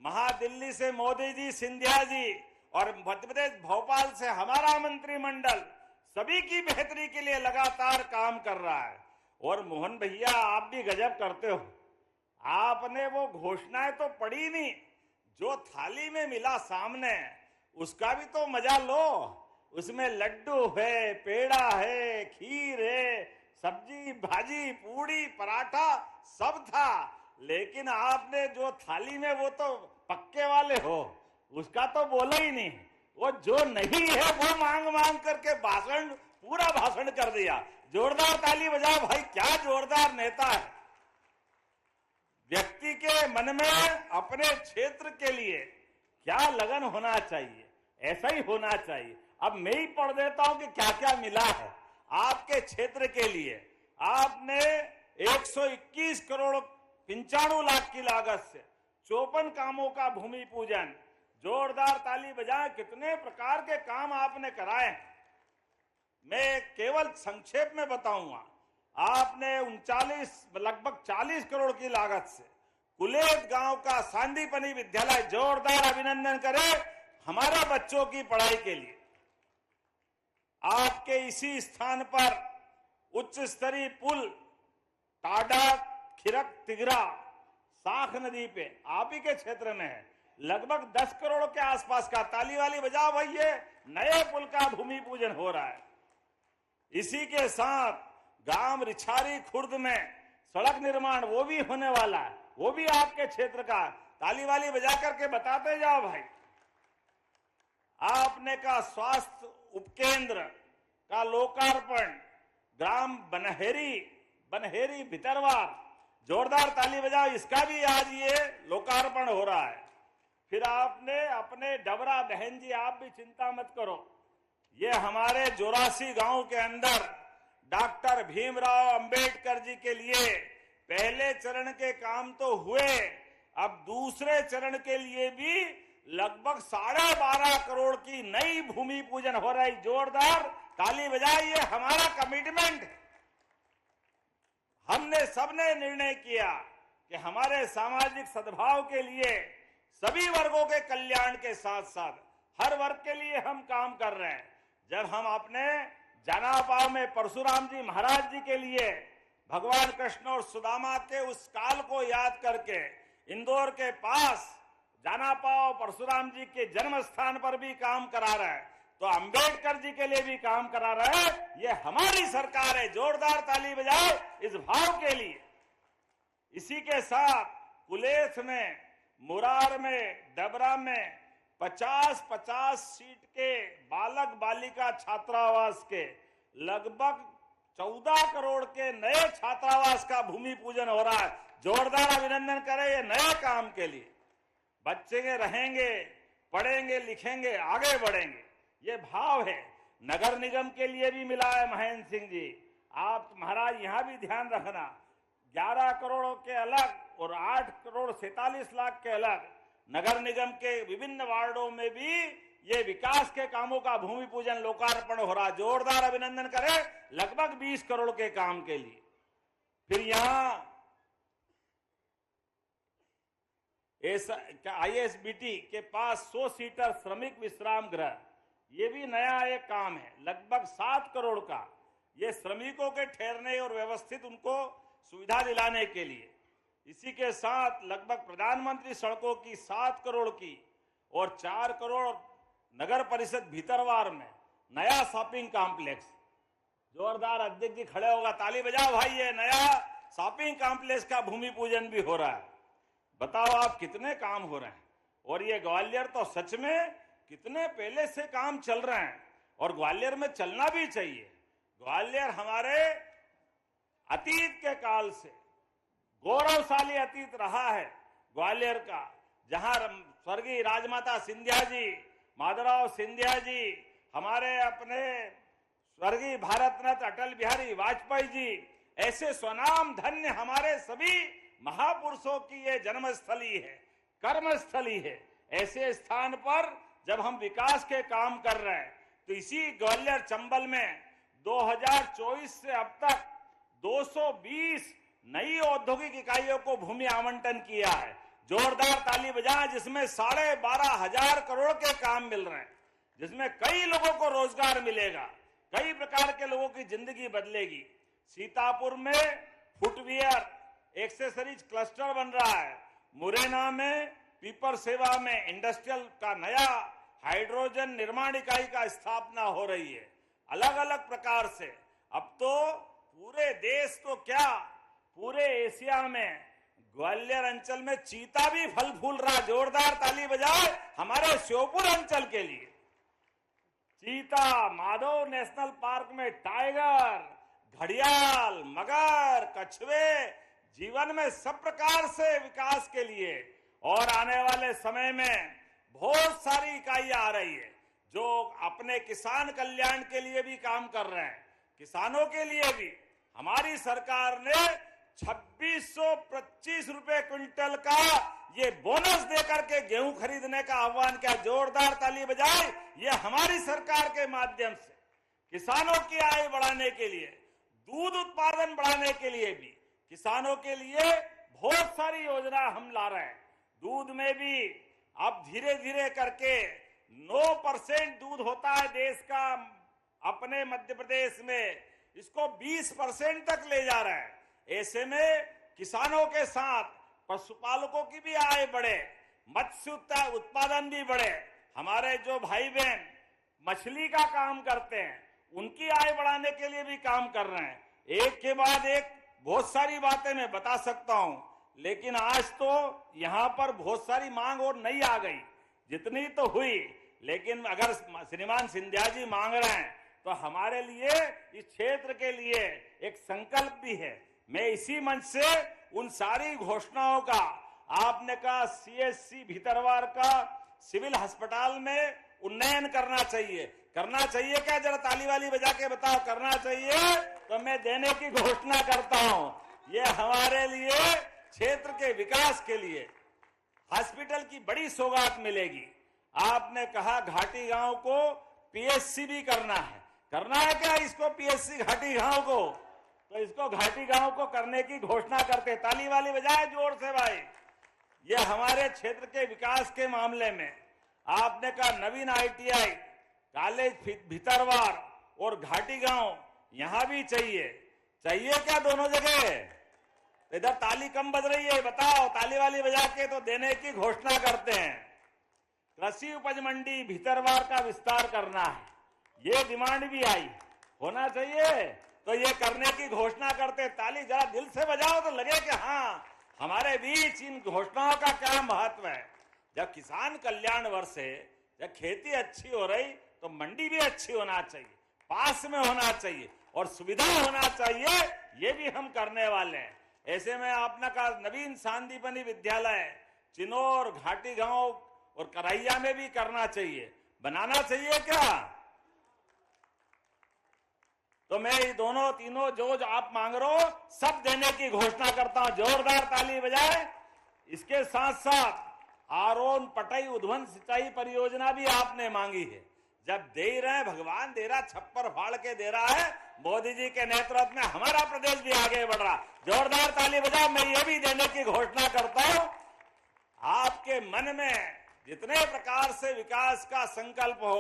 महादिल्ली से मोदी जी, सिंधिया जी और मध्य प्रदेश भोपाल से हमारा मंत्रिमंडल सभी की बेहतरी के लिए लगातार काम कर रहा है। और मोहन भैया, आप भी गजब करते हो, आपने वो घोषणाएं तो पढ़ी नहीं, जो थाली में मिला सामने उसका भी तो मजा लो। उसमें लड्डू है, पेड़ा है, खीर है, सब्जी भाजी पूड़ी पराठा सब था, लेकिन आपने जो थाली में, वो तो पक्के वाले हो, उसका तो बोला ही नहीं। वो जो नहीं है वो मांग मांग करके भाषण, पूरा भाषण कर दिया। जोरदार ताली बजाओ भाई, क्या जोरदार नेता है। व्यक्ति के मन में अपने क्षेत्र के लिए क्या लगन होना चाहिए, ऐसा ही होना चाहिए। अब मैं ही पढ़ देता हूं कि क्या क्या मिला है आपके क्षेत्र के लिए। आपने 121 करोड़ 95 लाख की लागत से 54 कामों का भूमि पूजन, जोरदार ताली बजाएं। कितने प्रकार के काम आपने कराए। मैं केवल संक्षेप में बताऊंगा, आपने 39 लगभग 40 करोड़ की लागत से कुलेत गांव का सांदीपनी विद्यालय, जोरदार अभिनंदन करें हमारे बच्चों की पढ़ाई के लिए। आपके इसी स्थान पर उच्च स्तरीय पुल टाडा खिरक तिगरा साख नदी पे आप ही के क्षेत्र में है, लगभग 10 करोड़ के आसपास का। ताली वाली बजाओ भाई, ये नए पुल का भूमि पूजन हो रहा है। इसी के साथ गांव रिछारी खुर्द में सड़क निर्माण वो भी होने वाला है, वो भी आपके क्षेत्र का। ताली वाली बजा करके बताते जाओ भाई। आपने का स्वास्थ्य उपकेंद्र का लोकार्पण, ग्राम बनहेरी भितरवार, जोरदार ताली बजाओ, इसका भी आज ये लोकार्पण हो रहा है। फिर आपने अपने डबरा, बहन जी आप भी चिंता मत करो, ये हमारे 84 गांव के अंदर डॉक्टर भीमराव अंबेडकर जी के लिए पहले चरण के काम तो हुए, अब दूसरे चरण के लिए भी लगभग 12.5 करोड़ की नई भूमि पूजन हो रही। जोरदार ताली बजाइए, हमारा कमिटमेंट। हमने सबने निर्णय किया कि हमारे सामाजिक सद्भाव के लिए, सभी वर्गों के कल्याण के साथ साथ हर वर्ग के लिए हम काम कर रहे हैं। जब हम अपने जनापाव में परशुराम जी महाराज जी के लिए भगवान कृष्ण और सुदामा के उस काल को याद करके इंदौर के पास जनापाव परशुराम जी के जन्म स्थान पर भी काम करा रहे हैं, तो अंबेडकर जी के लिए भी काम करा रहे हैं। ये हमारी सरकार है। जोरदार ताली बजाओ इस भाव के लिए। इसी के साथ कुलेथ में, मुरार में, डबरा में 50-50 सीट के बालक बालिका छात्रावास के लगभग 14 करोड़ के नए छात्रावास का भूमि पूजन हो रहा है। जोरदार अभिनंदन करें ये नए काम के लिए। बच्चे रहेंगे, पढ़ेंगे, लिखेंगे, आगे बढ़ेंगे, ये भाव है। नगर निगम के लिए भी मिला है महेंद्र सिंह जी, आप महाराज यहां भी ध्यान रखना, 11 करोड़ के अलग और 8 करोड़ 47 लाख के अलग। नगर निगम के विभिन्न वार्डों में भी ये विकास के कामों का भूमि पूजन लोकार्पण हो रहा। जोरदार अभिनंदन करें लगभग 20 करोड़ के काम के लिए। फिर यहां ISBT के पास 100 सीटर श्रमिक विश्राम गृह, ये भी नया एक काम है, लगभग 7 करोड़ का। ये श्रमिकों के ठहरने और व्यवस्थित उनको सुविधा दिलाने के लिए। इसी के साथ लगभग प्रधानमंत्री सड़कों की 7 करोड़ की और 4 करोड़ नगर परिषद भीतरवार में नया शॉपिंग कॉम्प्लेक्स। जोरदार अध्यक्ष जी खड़े होगा, ताली बजाओ भाई, ये नया शॉपिंग कॉम्प्लेक्स का भूमि पूजन भी हो रहा है। बताओ आप कितने काम हो रहे हैं। और ये ग्वालियर तो सच में कितने पहले से काम चल रहे हैं और ग्वालियर में चलना भी चाहिए। ग्वालियर हमारे अतीत के काल से गौरवशाली अतीत रहा है ग्वालियर का, जहां स्वर्गीय राजमाता सिंधिया जी, माधवराव सिंधिया जी, हमारे अपने स्वर्गीय भारत रत्न अटल बिहारी वाजपेयी जी, ऐसे स्वनाम धन्य हमारे सभी महापुरुषों की ये जन्मस्थली है, कर्मस्थली है। ऐसे स्थान पर जब हम विकास के काम कर रहे हैं, तो इसी ग्वालियर चंबल में 2024 से अब तक 220 नई औद्योगिक इकाइयों को भूमि आवंटन किया है। जोरदार ताली बजाएं, जिसमें 12,500 करोड़ के काम मिल रहे हैं, जिसमें कई लोगों को रोजगार मिलेगा, कई प्रकार के लोगों की जिंदगी बदलेगी। सीतापुर में फुटवियर एक्सेसरीज क्लस्टर बन रहा है। मुरैना में पीपर सेवा में इंडस्ट्रियल का नया हाइड्रोजन निर्माण इकाई का स्थापना हो रही है। अलग अलग प्रकार से अब तो पूरे देश तो क्या पूरे एशिया में ग्वालियर अंचल में चीता भी फल फूल रहा। जोरदार ताली बजाए हमारे श्योपुर अंचल के लिए। चीता, माधव नेशनल पार्क में टाइगर, घड़ियाल, मगर, कछुए, जीवन में सब प्रकार से विकास के लिए और आने वाले समय में बहुत सारी इकाइयां आ रही है जो अपने किसान कल्याण के लिए भी काम कर रहे हैं। किसानों के लिए भी हमारी सरकार ने 2625 रुपए क्विंटल का ये बोनस देकर के गेहूं खरीदने का आह्वान किया। जोरदार ताली बजाए। ये हमारी सरकार के माध्यम से किसानों की आय बढ़ाने के लिए, दूध उत्पादन बढ़ाने के लिए भी किसानों के लिए बहुत सारी योजना हम ला रहे हैं। दूध में भी अब धीरे धीरे करके 9% दूध होता है देश का, अपने मध्य प्रदेश में इसको 20% तक ले जा रहा है। ऐसे में किसानों के साथ पशुपालकों की भी आय बढ़े, मत्स्य उत्पादन भी बढ़े। हमारे जो भाई बहन मछली का काम करते हैं उनकी आय बढ़ाने के लिए भी काम कर रहे हैं। एक के बाद एक बहुत सारी बातें मैं बता सकता हूं, लेकिन आज तो यहां पर बहुत सारी मांग और नहीं आ गई, जितनी तो हुई। लेकिन अगर श्रीमान सिंधिया जी मांग रहे हैं तो हमारे लिए इस क्षेत्र के लिए एक संकल्प भी है। मैं इसी मंच से उन सारी घोषणाओं का, आपने कहा सीएससी भीतरवार का सिविल अस्पताल में उन्नयन करना चाहिए क्या? जरा ताली वाली बजा के बताओ, करना चाहिए तो मैं देने की घोषणा करता हूं। ये हमारे लिए क्षेत्र के विकास के लिए हॉस्पिटल की बड़ी सौगात मिलेगी। आपने कहा घाटी गांव को पीएचसी भी करना है क्या इसको? पीएचसी घाटी गांव को, तो इसको घाटी गांव को करने की घोषणा करते। ताली वाली बजाए जोर से भाई। ये हमारे क्षेत्र के विकास के मामले में आपने कहा नवीन आईटीआई कॉलेज भीतरवार और घाटी गांव यहां भी चाहिए क्या? दोनों जगह। इधर ताली कम बज रही है, बताओ। ताली वाली बजा के तो देने की घोषणा करते हैं। कृषि उपज मंडी भीतरवार का विस्तार करना है, ये डिमांड भी आई, होना चाहिए तो ये करने की घोषणा करते। ताली जरा दिल से बजाओ तो लगे कि हाँ हमारे बीच इन घोषणाओं का क्या महत्व है। जब किसान कल्याण वर्ष है, जब खेती अच्छी हो रही तो मंडी भी अच्छी होना चाहिए, पास में होना चाहिए और सुविधा होना चाहिए। ये भी हम करने वाले हैं। ऐसे में आपने कहा नवीन सांदीपनी विद्यालय चिनौर, घाटी गांव और करैया में भी करना चाहिए, बनाना चाहिए क्या? तो मैं ये दोनों तीनों जो आप मांग रहे हो सब देने की घोषणा करता हूं। जोरदार ताली बजाए। इसके साथ साथ आरोन पटई उद्वन सिंचाई परियोजना भी आपने मांगी है। जब दे रहे हैं, भगवान दे रहा, छप्पर फाड़ के दे रहा है। मोदी जी के नेतृत्व में हमारा प्रदेश भी आगे बढ़ रहा। जोरदार ताली बजाओ। मैं ये भी देने की घोषणा करता हूं। आपके मन में जितने प्रकार से विकास का संकल्प हो,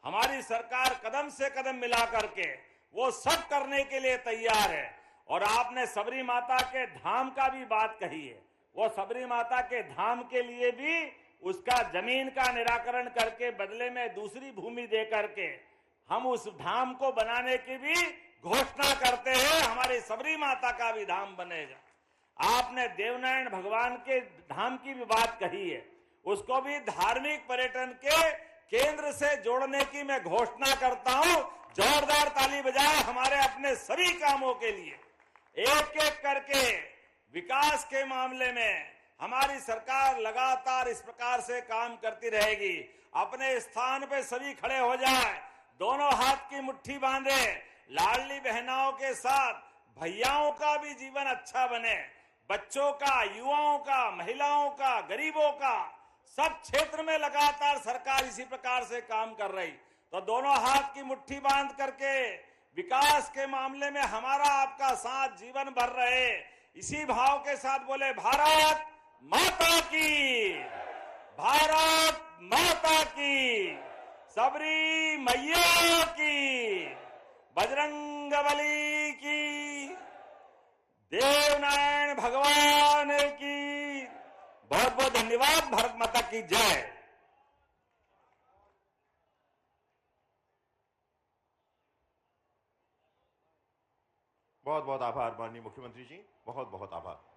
हमारी सरकार कदम से कदम मिला करके वो सब करने के लिए तैयार है। और आपने सबरी माता के धाम का भी बात कही है। वो सबरी माता के धाम के लिए भी उसका जमीन का निराकरण करके बदले में दूसरी भूमि दे करके हम उस धाम को बनाने की भी घोषणा करते हैं। हमारी सबरी माता का भी धाम बनेगा। आपने देवनारायण भगवान के धाम की भी बात कही है, उसको भी धार्मिक पर्यटन के केंद्र से जोड़ने की मैं घोषणा करता हूं। जोरदार ताली बजाए हमारे अपने सभी कामों के लिए। एक एक करके विकास के मामले में हमारी सरकार लगातार इस प्रकार से काम करती रहेगी। अपने स्थान पे सभी खड़े हो जाए, दोनों हाथ की मुट्ठी बांधे। लाडली बहनाओं के साथ भैयाओं का भी जीवन अच्छा बने, बच्चों का, युवाओं का, महिलाओं का, गरीबों का, सब क्षेत्र में लगातार सरकार इसी प्रकार से काम कर रही। तो दोनों हाथ की मुट्ठी बांध करके विकास के मामले में हमारा आपका साथ जीवन भर रहे, इसी भाव के साथ बोले भारत माता की, भारत माता की, सबरी मैया की। बजरंगबली की, देवनारायण भगवान की। बहुत बहुत धन्यवाद। भारत माता की जय। बहुत बहुत आभार माननीय मुख्यमंत्री जी, बहुत बहुत आभार।